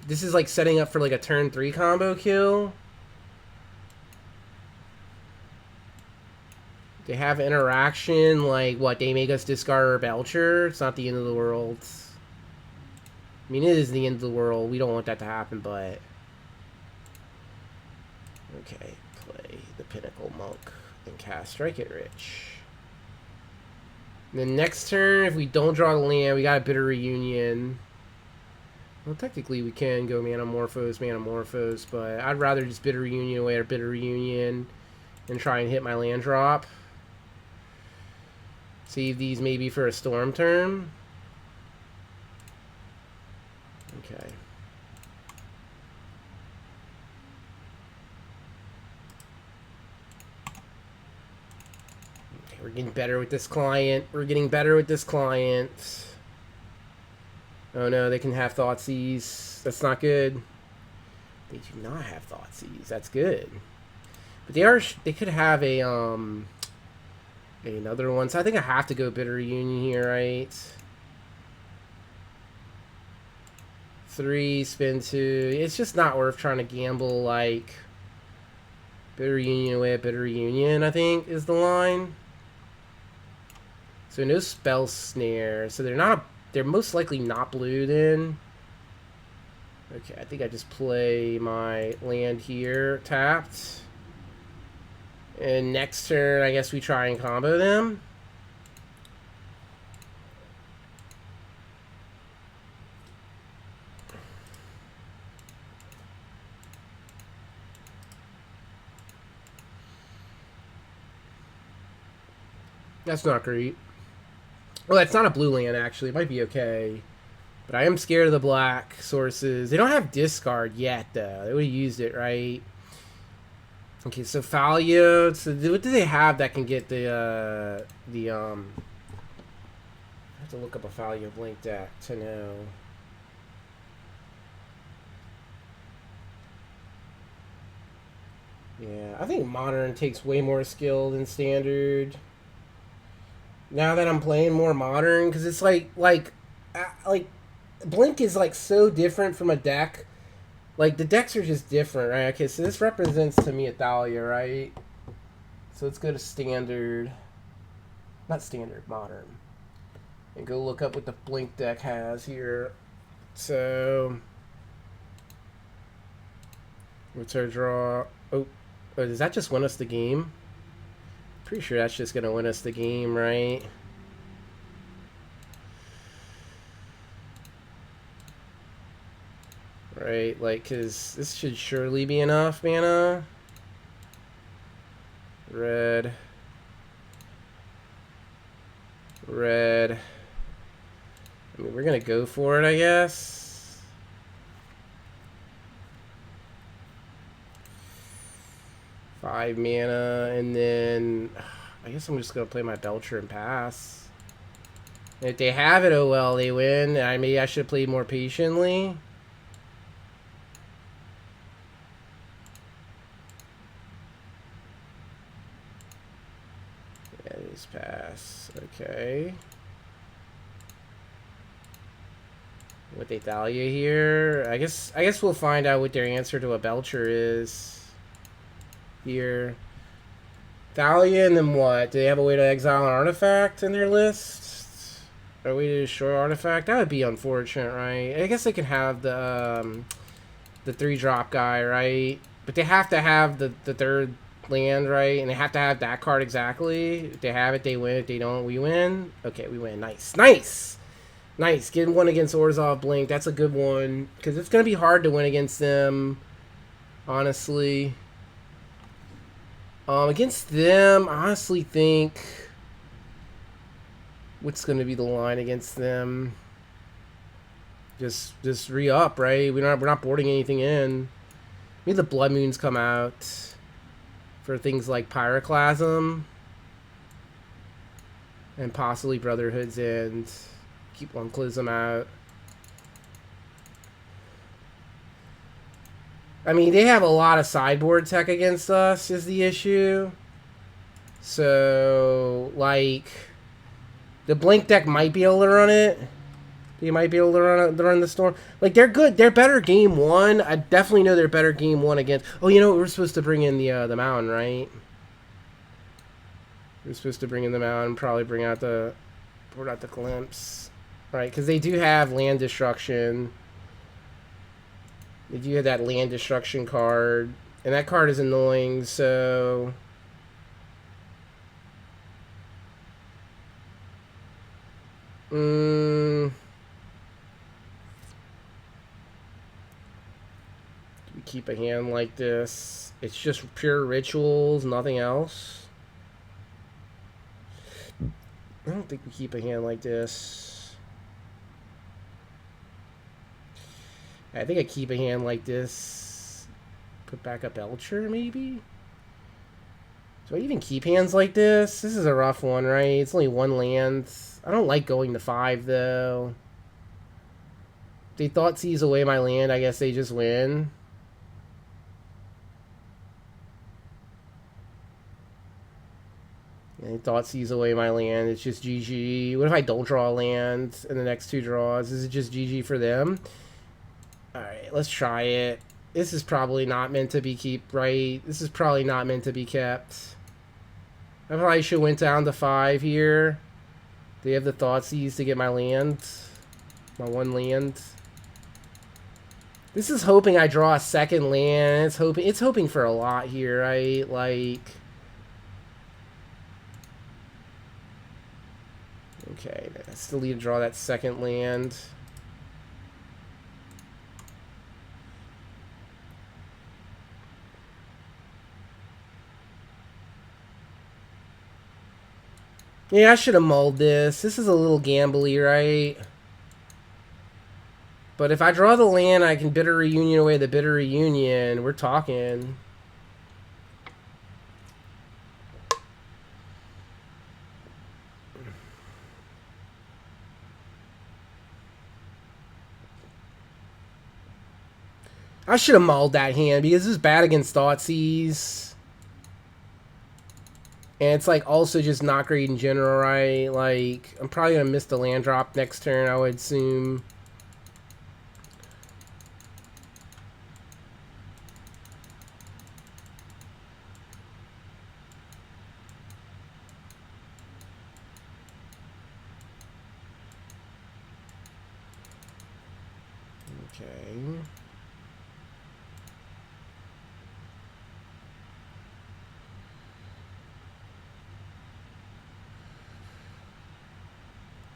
this is like setting up for like a turn 3 combo kill. They have interaction, like, what, they make us discard our Belcher? It's not the end of the world. I mean, it is the end of the world. We don't want that to happen, but... Okay, play the Pinnacle Monk and cast Strike It Rich. And then next turn, if we don't draw the land, we got a Bitter Reunion. Well, technically we can go Manamorphose, but I'd rather just Bitter Reunion away or Bitter Reunion and try and hit my land drop. Save these maybe for a storm turn. Okay. We're getting better with this client. We're getting better with this client. Oh no, they can have Thoughtseize. That's not good. They do not have Thoughtseize. That's good. But they could have a another one. So I think I have to go Bitter Reunion here, right? 3, spin 2. It's just not worth trying to gamble like Bitter Reunion away at Bitter Reunion, I think, is the line. So no Spell Snare. So they're most likely not blue then. Okay, I think I just play my land here, tapped. And next turn, I guess we try and combo them. That's not great. Well, it's not a blue land, actually. It might be okay. But I am scared of the black sources. They don't have discard yet, though. They would have used it, right? Okay, so Falio. So what do they have that can get the I have to look up a Falio Blink deck to know. Yeah, I think Modern takes way more skill than Standard. Now that I'm playing more Modern, because it's like Blink is like so different from a deck. Like the decks are just different, right? Okay, so this represents to me a Thalia, right? So let's go to Standard, not Standard, Modern, and go look up what the Blink deck has here. So what's our draw? Oh, does that just win us the game? Pretty sure that's just gonna win us the game, right? Right, like, cause this should surely be enough mana. Red. Red. I mean, we're gonna go for it, I guess. Five mana, and then I guess I'm just gonna play my Belcher and pass. And if they have it, oh well, they win. Maybe I should have played more patiently. Yeah, just pass. Okay. What they Thalia here? I guess we'll find out what their answer to a Belcher is. Here. Thalia, and then what? Do they have a way to exile an artifact in their list? Or a way to destroy artifact? That would be unfortunate, right? I guess they can have the 3-drop guy, right? But they have to have the third land, right? And they have to have that card exactly. If they have it, they win. If they don't, we win. Okay, we win. Nice. Nice! Nice. Getting one against Orzhov Blink. That's a good one. Because it's going to be hard to win against them, honestly. Against them, I honestly think what's going to be the line against them? Just re-up, right? We're not boarding anything in. Maybe the Blood Moons come out for things like Pyroclasm and possibly Brotherhood's End. Keep one, close them out. I mean, they have a lot of sideboard tech against us is the issue. So, like, the Blink deck might be able to run it. They might be able to run the Storm. Like, they're good. They're better game one. I definitely know they're better game one against... Oh, you know what? We're supposed to bring in the Mountain, right? We're supposed to bring in the Mountain. Probably bring out the... Board out the Glimpse. Right, because they do have land destruction. They do have that land destruction card. And that card is annoying, so... Do we keep a hand like this? It's just pure rituals, nothing else. I don't think we keep a hand like this. I think I keep a hand like this. Put back a Belcher, maybe? Do I even keep hands like this? This is a rough one, right? It's only one land. I don't like going to 5, though. They thought seize away my land. I guess they just win. And they thought seize away my land. It's just GG. What if I don't draw a land in the next 2 draws? Is it just GG for them? Alright, let's try it. This is probably not meant to be right? This is probably not meant to be kept. I probably should went down to 5 here. They have the Thoughtseize to get my land. My 1 land. This is hoping I draw a second land. It's hoping for a lot here, right? Like, okay, I still need to draw that second land. Yeah, I should have mulled this. This is a little gambly, right? But if I draw the land, I can Bitter Reunion away the Bitter Reunion. We're talking. I should have mulled that hand because this is bad against Thoughtseize. And it's like also just not great in general, right? Like, I'm probably going to miss the land drop next turn, I would assume. Okay.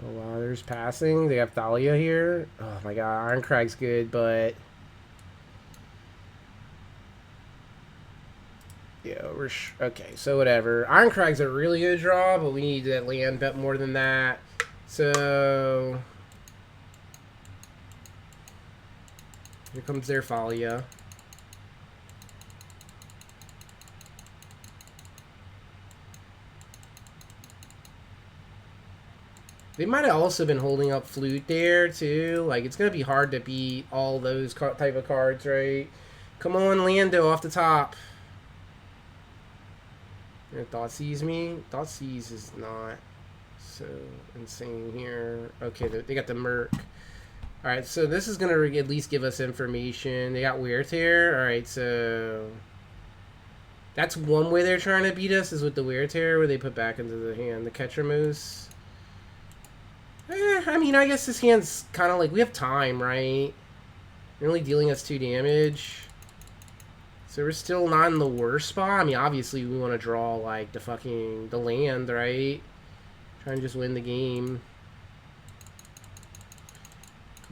Oh wow, there's passing. They have Thalia here. Oh my god, Irencrag's good, but yeah, okay. So whatever. Irencrag's a really good draw, but we need to land bet more than that. So here comes their Thalia. They might have also been holding up Flute there, too. Like, it's going to be hard to beat all those type of cards, right? Come on, Lando, off the top. Thoughtseize me? Thoughtseize is not so insane here. Okay, they got the Merc. Alright, so this is going to at least give us information. They got Wear Tear. Alright, so that's one way they're trying to beat us is with the Wear Tear, where they put back into the hand the Catcher Moose. I mean, I guess this hand's kind of like, we have time, right? They're only dealing us 2 damage. So we're still not in the worst spot. I mean, obviously we want to draw, like, the land, right? Try and just win the game.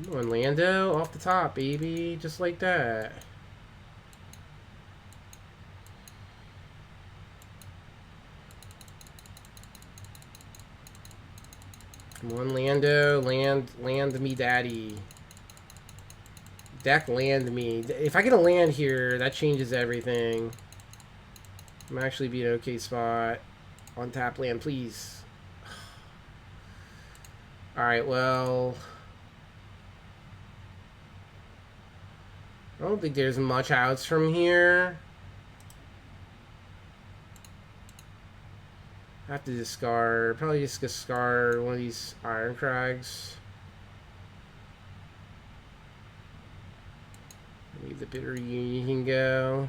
Come on, Lando, off the top, baby. Just like that. Come on, Lando. Land me, daddy. Deck land me. If I get a land here, that changes everything. I'm actually be an okay spot. On tap land, please. Alright, well, I don't think there's much outs from here. I have to discard, probably just discard one of these Irencrags. Maybe the Bitter Reunion can go.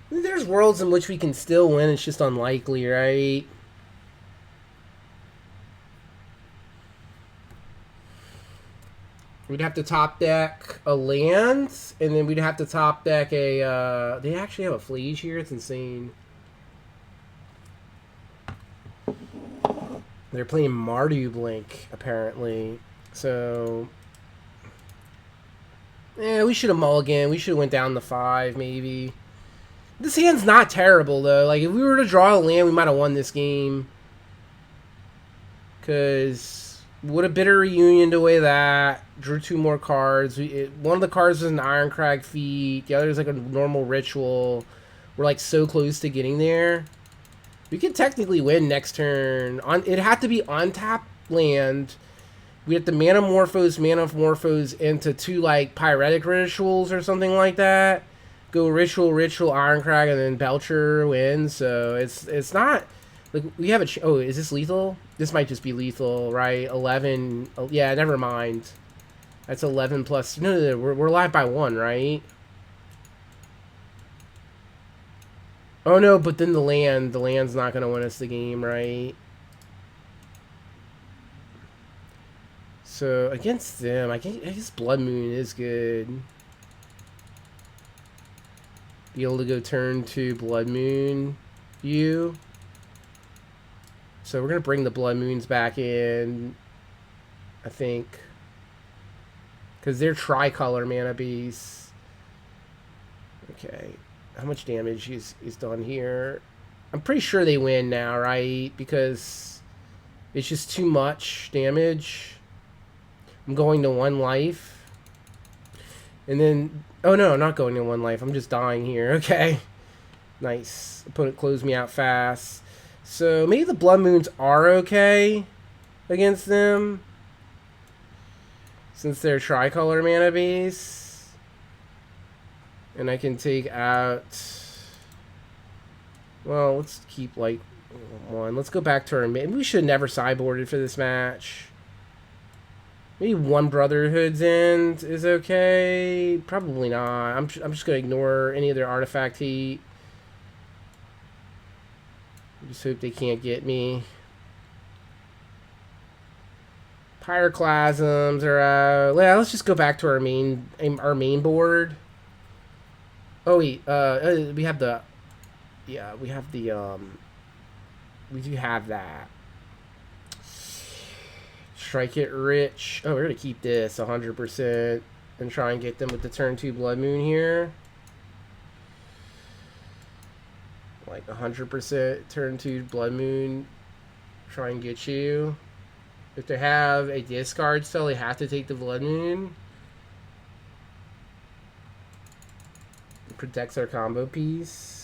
There's worlds in which we can still win, it's just unlikely, right? We'd have to top deck a land, and then we'd have to top deck a... they actually have a Flage here? It's insane. They're playing Mardu Blink, apparently. So... yeah, we should have mulliganed. We should have went down to 5, maybe. This hand's not terrible, though. Like, if we were to draw a land, we might have won this game. Because... what a bitter reunion to weigh that. Drew 2 more cards. One of the cards was an Irencrag feat. The other is like a normal ritual. We're like so close to getting there. We could technically win next turn. It had to be untapped land. We have to Manamorphose into 2 like Pyretic Rituals or something like that. Go Ritual, Irencrag, and then Belcher wins. So it's not... like, we have a... oh, is this lethal? This might just be lethal, right? 11... oh, yeah, never mind. That's 11 plus... no, we're live by 1, right? Oh, no, but then the land's not going to win us the game, right? So, against them, I guess Blood Moon is good. Be able to go turn to Blood Moon you. So we're going to bring the Blood Moons back in, I think. Because they're tricolor mana base. Okay. How much damage is done here? I'm pretty sure they win now, right? Because it's just too much damage. I'm going to 1 life. And then... oh no, I'm not going to 1 life. I'm just dying here. Okay. Nice. Opponent closed me out fast. So, maybe the Blood Moons are okay against them. Since they're tricolor mana base. And I can take out... well, let's keep, like, 1. Let's go back to our... maybe we should have never sideboarded for this match. Maybe 1 Brotherhood's End is okay. Probably not. I'm just going to ignore any of their artifact heat. Just hope they can't get me. Pyroclasms are out. Yeah, let's just go back to our main board. Oh wait, we have the... yeah, we have the we do have that. Strike it rich. Oh, we're gonna keep this 100% and try and get them with the turn 2 Blood Moon here. Like 100% turn 2 Blood Moon. Try and get you. If they have a discard spell, they have to take the Blood Moon. It protects our combo piece.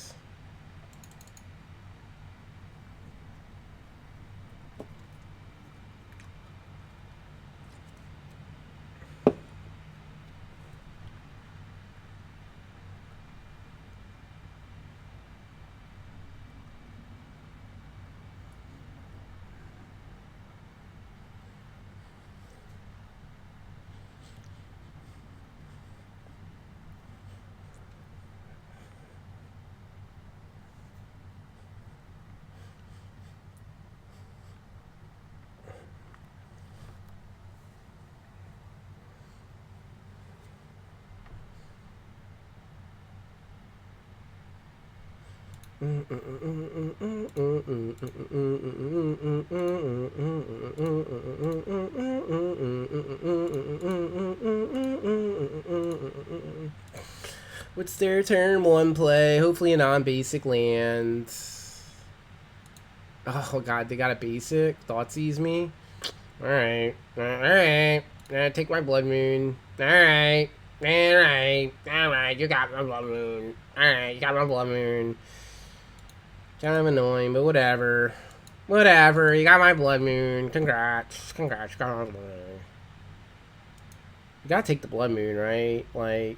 What's their turn 1 play? Hopefully a non-basic land. Oh god, they got a basic? Thoughtseize me? Alright. Alright. Take my Blood Moon. Alright. Alright. You got my Blood Moon. Alright, you got my Blood Moon. Kind of annoying, but whatever. Whatever, you got my Blood Moon. Congrats. Congrats, you got my Blood Moon. You gotta take the Blood Moon, right? Like...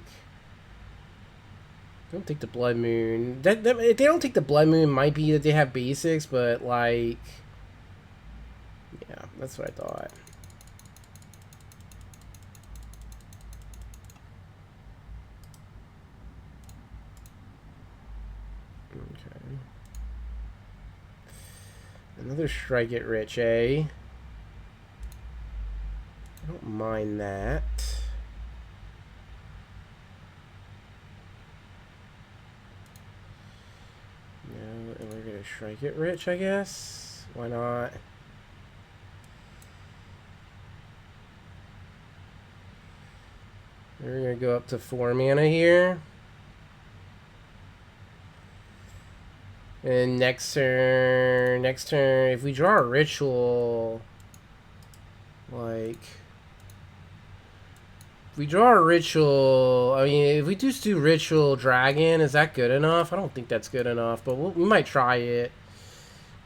don't take the Blood Moon. If they don't take the Blood Moon, it might be that they have basics, but like... yeah, that's what I thought. Okay. Another Strike It Rich, eh? I don't mind that. Strike It Rich, I guess. Why not? We're gonna go up to 4 mana here. And next turn, if we draw a ritual, like, if we draw a ritual, I mean, if we just do ritual dragon, is that good enough? I don't think that's good enough, but we might try it.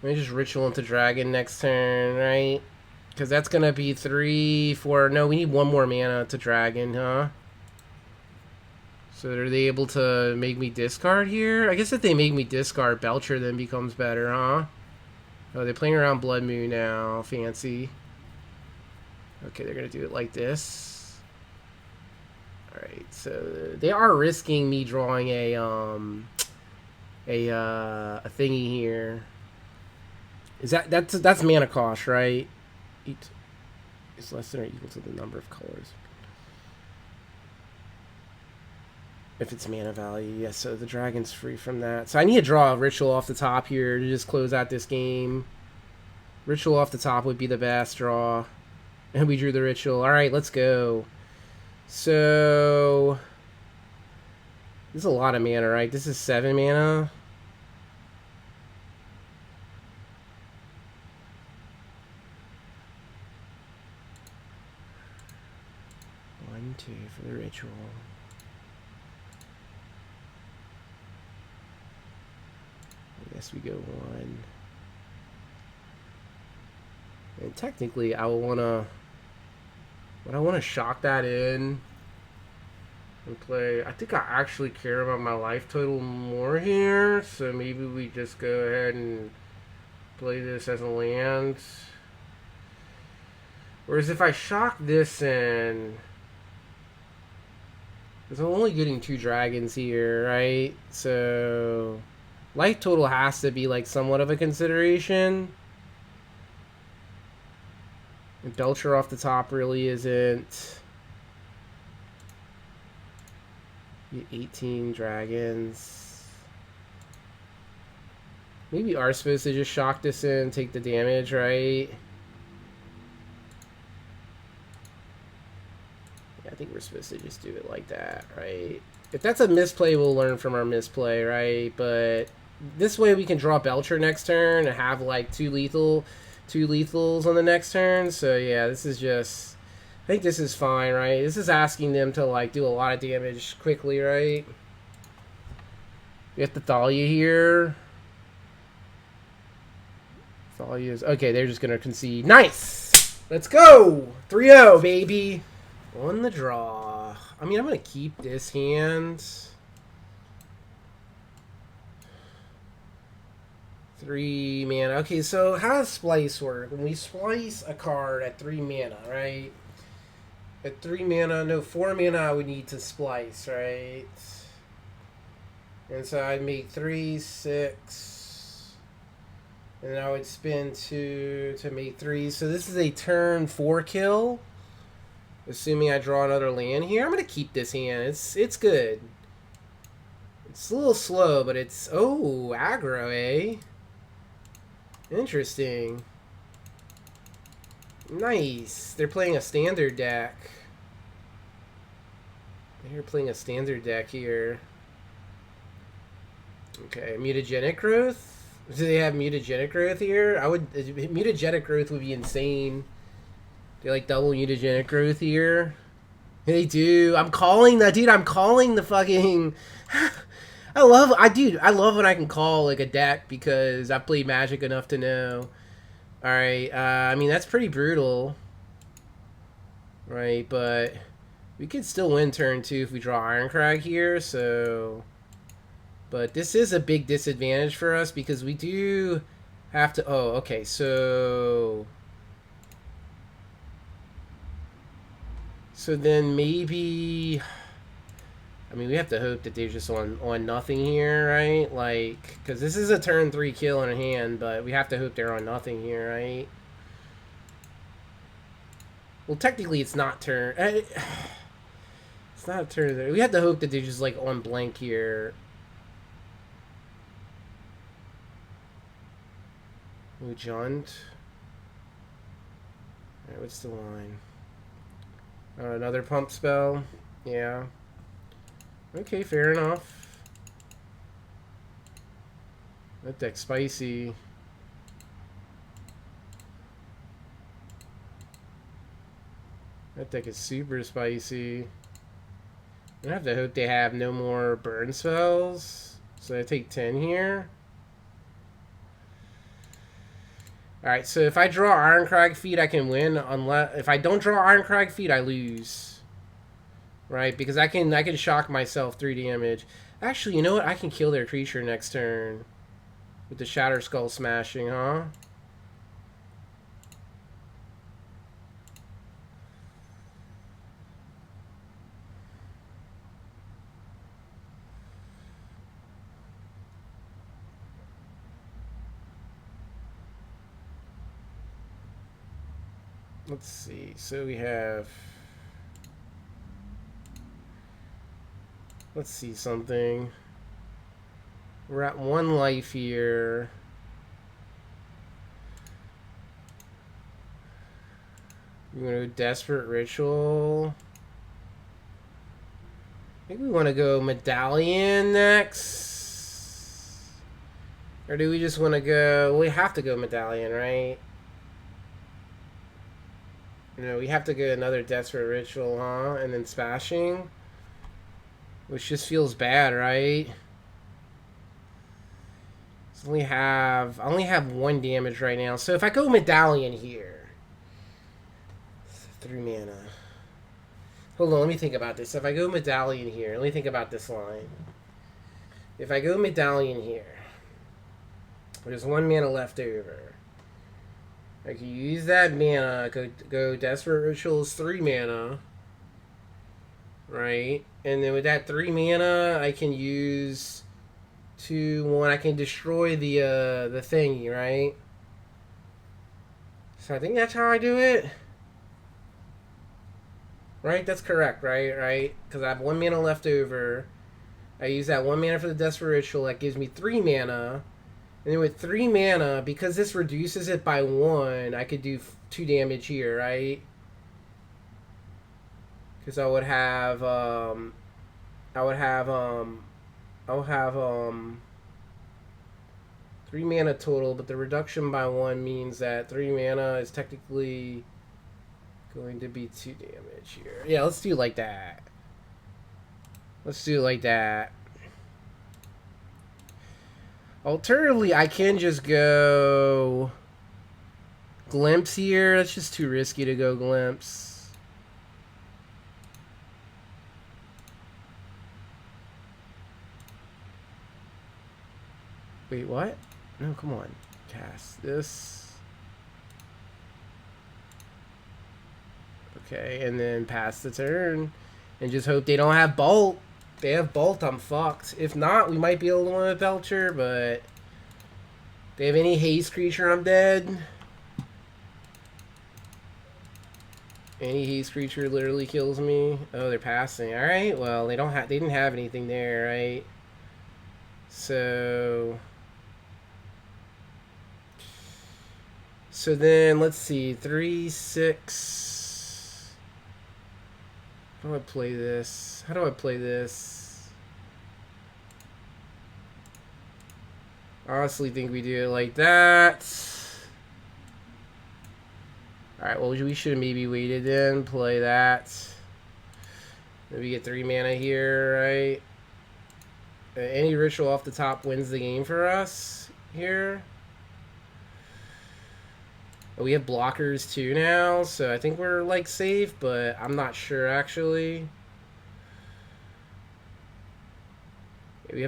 Maybe just ritual into dragon next turn, right? Because that's gonna be 3, 4. No, we need 1 more mana to dragon, huh? So are they able to make me discard here? I guess if they make me discard, Belcher then becomes better, huh? Oh, they're playing around Blood Moon now. Fancy. Okay, they're going to do it like this. Alright, so they are risking me drawing a thingy here. Is that's mana cost, right? It's less than or equal to the number of colors. If it's mana value, yes, so the dragon's free from that. So I need to draw a ritual off the top here to just close out this game. Ritual off the top would be the best draw. And we drew the ritual. Alright, let's go. So this is a lot of mana, right? This is 7 mana. One, 2 for the ritual. I guess we go 1. And technically, I will wanna. But I want to shock that in and play. I think I actually care about my life total more here, so maybe we just go ahead and play this as a land. Whereas if I shock this in, because I'm only getting 2 dragons here, right? So life total has to be like somewhat of a consideration. And Belcher off the top really isn't. 18 dragons. Maybe are supposed to just shock this in, take the damage, right? Yeah, I think we're supposed to just do it like that, right? If that's a misplay, we'll learn from our misplay, right? But this way we can draw Belcher next turn and have like 2 lethals on the next turn. So yeah, this is just, I think this is fine, right? This is asking them to like do a lot of damage quickly, right? We have to Thalia here. Thalia's okay. They're just gonna concede. Nice. Let's go. 3-0, baby. On the draw. I mean, I'm gonna keep this hand. 3 mana. Okay, so how does Splice work? When we splice a card at 3 mana, right? At 3 mana, no, 4 mana I would need to splice, right? And so I'd make 3, 6. And then I would spend 2 to make 3. So this is a turn 4 kill. Assuming I draw another land here. I'm going to keep this hand. It's good. It's a little slow, but it's... Oh, aggro, eh? Interesting. Nice. They're playing a standard deck. They're playing a standard deck here. Okay, mutagenic growth. Do they have mutagenic growth here? Mutagenic growth would be insane. They like double mutagenic growth here. They do. I'm calling that, dude. I'm calling the fucking. I love when I can call like a deck because I've played Magic enough to know. All right, I mean that's pretty brutal, right? But we could still win turn 2 if we draw Irencrag here. So, but this is a big disadvantage for us because we do have to. Oh, okay. So then maybe. I mean, we have to hope that they're just on nothing here, right? Like, because this is a turn 3 kill in a hand, but we have to hope they're on nothing here, right? Well, technically, it's not turn... It's not a turn... We have to hope that they're just, like, on blank here. Ujunt. Alright, what's the line? Another pump spell. Yeah. Okay, fair enough. That deck's spicy. That deck is super spicy. I have to hope they have no more burn spells. So I take 10 here. Alright, so if I draw Irencrag feet, I can win. Unless if I don't draw Irencrag feet, I lose. Right? Because I can shock myself 3 damage. Actually, you know what? I can kill their creature next turn. With the Shatterskull Smashing, huh? Let's see. So we have... Let's see something. We're at 1 life here. We're going to go Desperate Ritual. I think we want to go Medallion next. Or do we just want to go... Well, we have to go Medallion, right? No, we have to go another Desperate Ritual, huh? And then Smashing. Which just feels bad, right? I only have 1 damage right now. So if I go Medallion here, 3 mana. Hold on, let me think about this. If I go Medallion here, let me think about this line. If I go Medallion here, there's 1 mana left over. I can use that mana. Go Desperate Rituals 3 mana. Right? And then with that 3 mana, I can use 2/1. I can destroy the thingy, right? So I think that's how I do it. Right? That's correct, right? Right? Because I have 1 mana left over. I use that 1 mana for the Desperate Ritual. That gives me 3 mana. And then with 3 mana, because this reduces it by 1, I could do 2 damage here, right? Because I would have 3 mana total, but the reduction by 1 means that 3 mana is technically going to be 2 damage here. Yeah, let's do it like that. Let's do it like that. Alternatively, I can just go Glimpse here. That's just too risky to go Glimpse. Wait, what? No, come on. Cast this. Okay, and then pass the turn. And just hope they don't have Bolt. If they have Bolt, I'm fucked. If not, we might be able to win with Belcher, but... If they have any haste creature, I'm dead. Any haste creature literally kills me. Oh, they're passing. Alright, well, they didn't have anything there, right? So then, let's see. 3, 6. How do I play this? How do I play this? I honestly think we do it like that. Alright, well, we should have maybe waited then. Play that. Maybe get 3 mana here, right? Any ritual off the top wins the game for us here. We have blockers too now, so I think we're like safe, but I'm not sure actually. We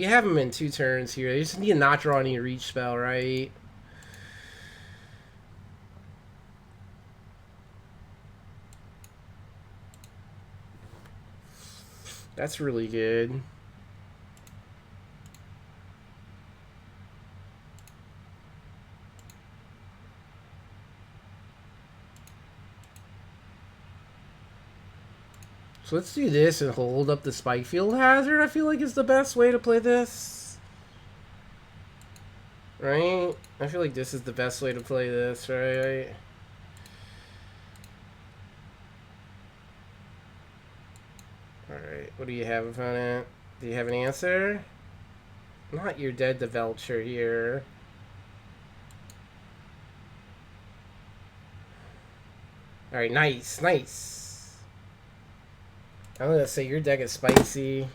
have them in 2 turns here. They just need to not draw any reach spell, right? That's really good. So let's do this and hold up the Spikefield Hazard. I feel like is the best way to play this. Right? I feel like this is the best way to play this, right? Alright, what do you have, opponent? Do you have an answer? Not your dead to Belcher here. Alright, nice, nice. I'm gonna say your deck is spicy.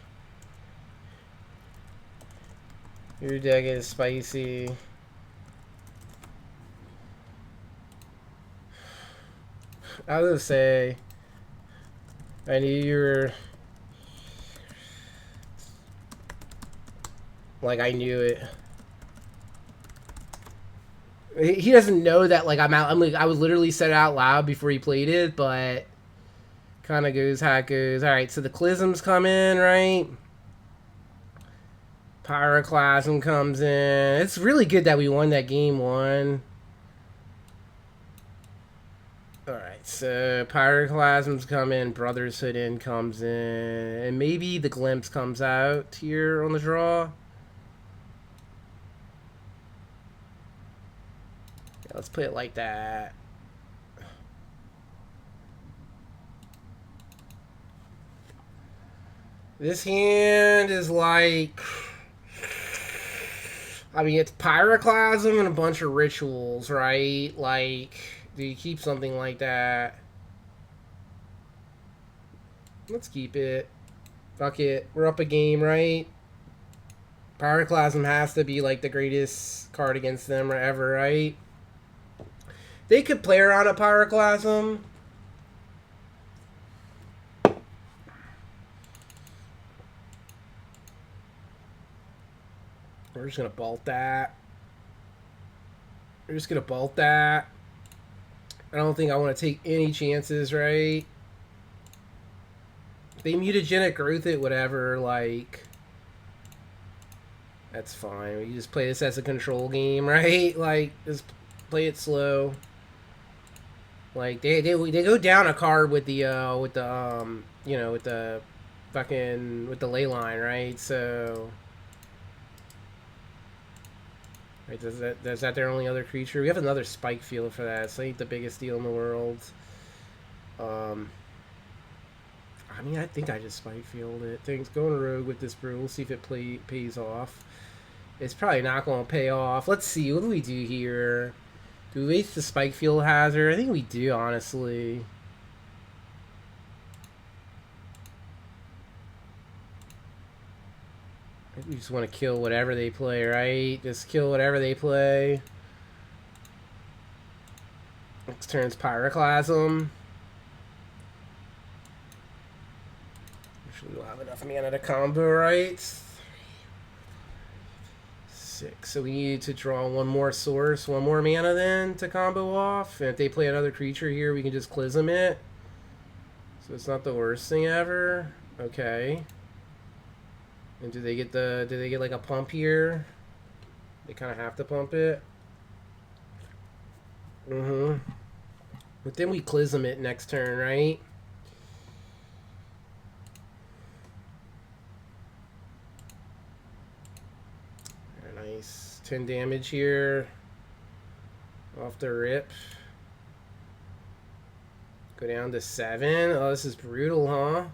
Your deck is spicy. I was gonna say I knew you were like I knew it. He doesn't know that like I'm out. I'm like I was literally said it out loud before he played it, but kind of goes how it goes. All right, so the Clisms come in, right? Pyroclasm comes in. It's really good that we won that game one. Alright, so Pyroclasms come in, Brotherhood in comes in, and maybe the Glimpse comes out here on the draw. Yeah, let's play it like that. This hand is like... I mean, it's Pyroclasm and a bunch of rituals, right? Like... Do you keep something like that? Let's keep it. Fuck it. We're up a game, right? Pyroclasm has to be like the greatest card against them ever, right? They could play around a Pyroclasm. We're just gonna bolt that. We're just gonna bolt that. I don't think I want to take any chances, right? They mutagenic growth it, whatever, like... That's fine. We just play this as a control game, right? Like, just play it slow. Like, they go down a card with the, you know, with the fucking, with the Leyline, right? So... Right, is that their only other creature? We have another Spikefield for that. So it ain't the biggest deal in the world. I mean, I think I just Spikefield it. Things going rogue with this brew. We'll see if it pays off. It's probably not going to pay off. Let's see. What do we do here? Do we waste the Spikefield Hazard? I think we do, honestly. We just want to kill whatever they play, right? Just kill whatever they play. Next turn's Pyroclasm. Usually we'll have enough mana to combo, right? 6. So we need to draw one more source, one more mana then to combo off. And if they play another creature here, we can just Clism it. So it's not the worst thing ever. Okay. And do they get like a pump here? They kind of have to pump it. But then we Clism it next turn, right? Very nice. 10 damage here. Off the rip. Go down to 7. Oh, this is brutal, huh?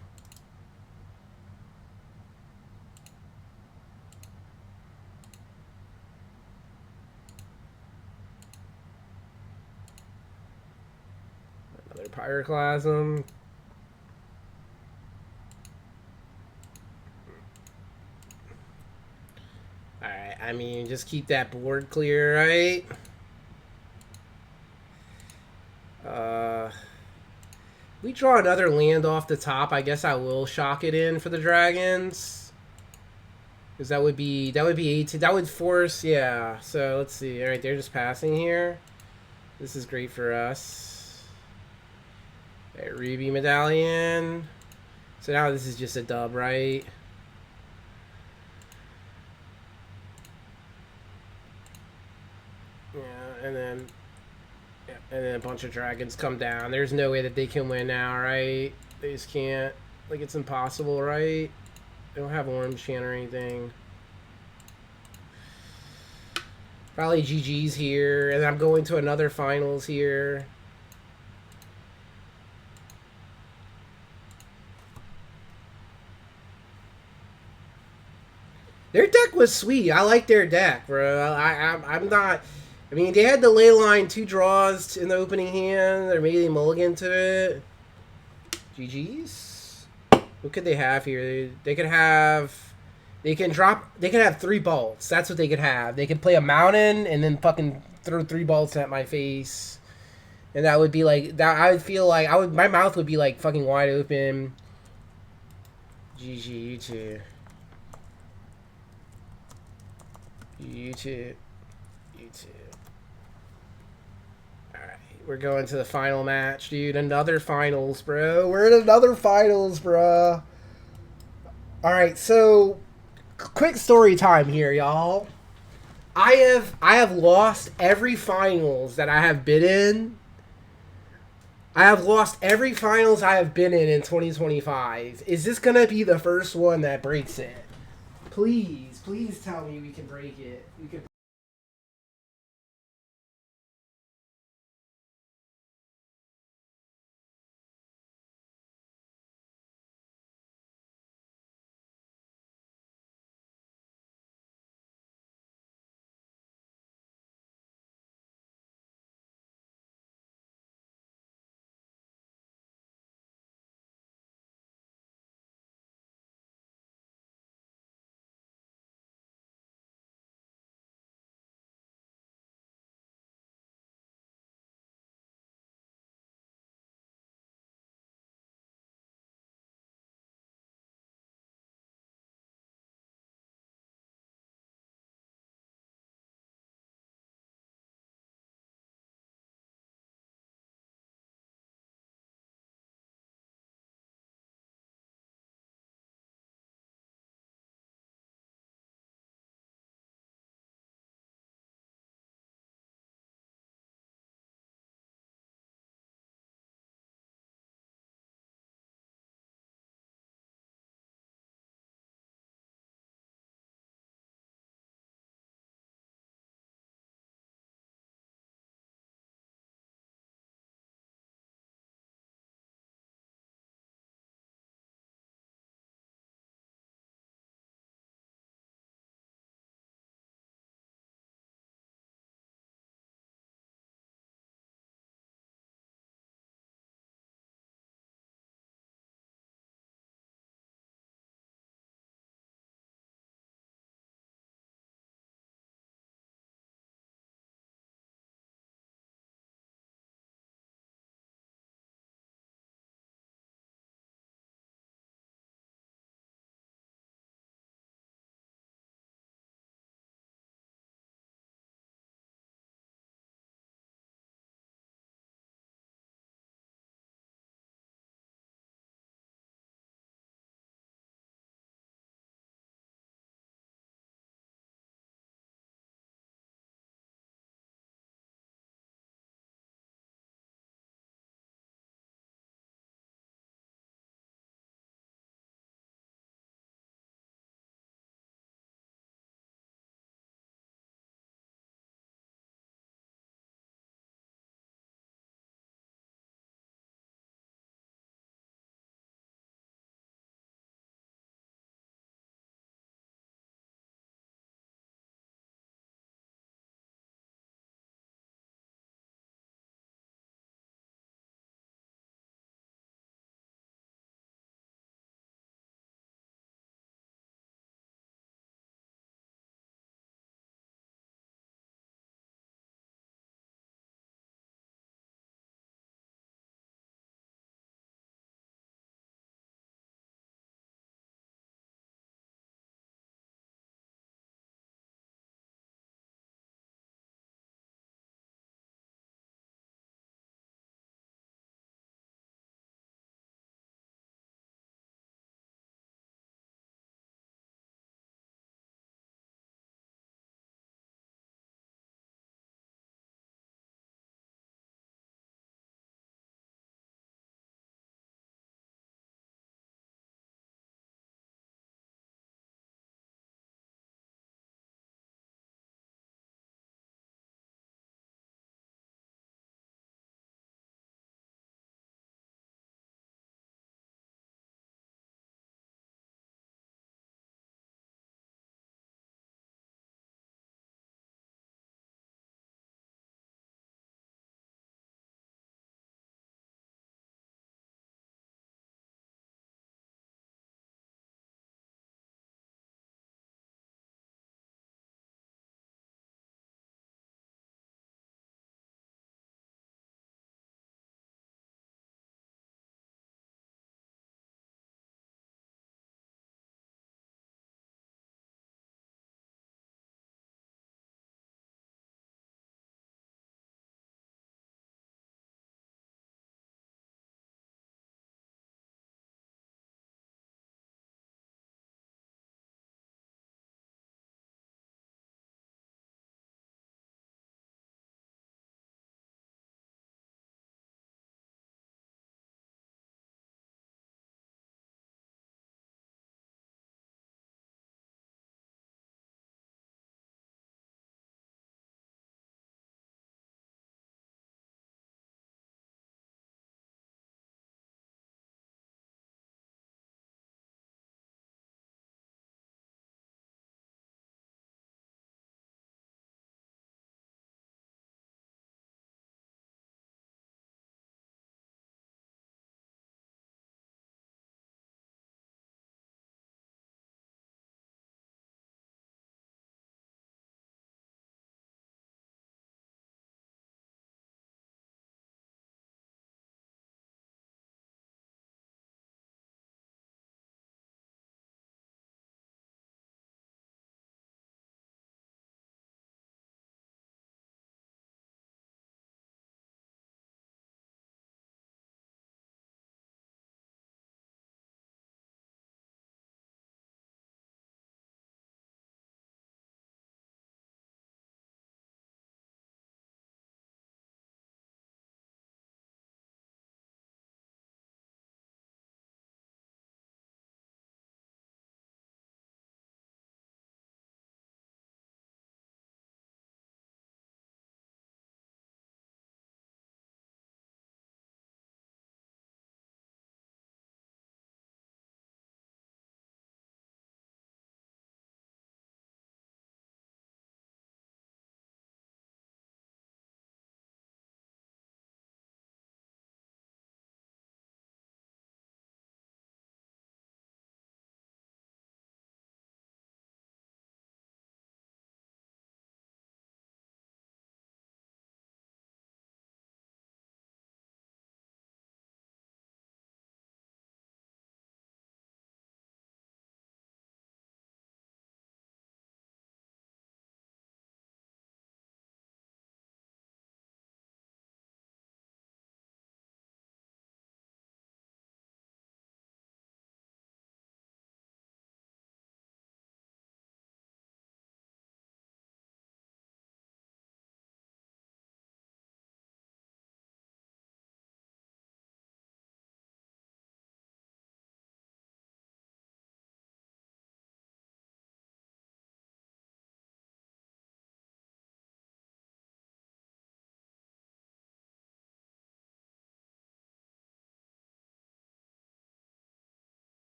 Pyroclasm. Alright, I mean, just keep that board clear, right? We draw another land off the top. I guess I will shock it in for the dragons. Because that would be 18. That would force, yeah. So let's see. Alright, they're just passing here. This is great for us. Okay, Ruby Medallion. So now this is just a dub, right? Yeah, and then a bunch of dragons come down. There's no way that they can win now, right? They just can't. Like, it's impossible, right? They don't have orange chant or anything. Probably GG's here, and I'm going to another finals here. Their deck was sweet. I like their deck, bro. I'm not... I mean, they had the Leyline 2 draws in the opening hand. Or maybe they mulligan to it. GG's. What could they have here? They could have... They can have 3 bolts. That's what they could have. They could play a mountain and then fucking throw 3 bolts at my face. And that would be like... that. I would feel like... my mouth would be like fucking wide open. GG, you too. You too. You too. Alright, we're going to the final match, dude. Another finals, bro. We're in another finals, bro. Alright, so quick story time here, y'all. I have lost every finals that I have been in. I have lost every finals I have been in 2025. Is this gonna be the first one that breaks it? Please tell me we can break it. We can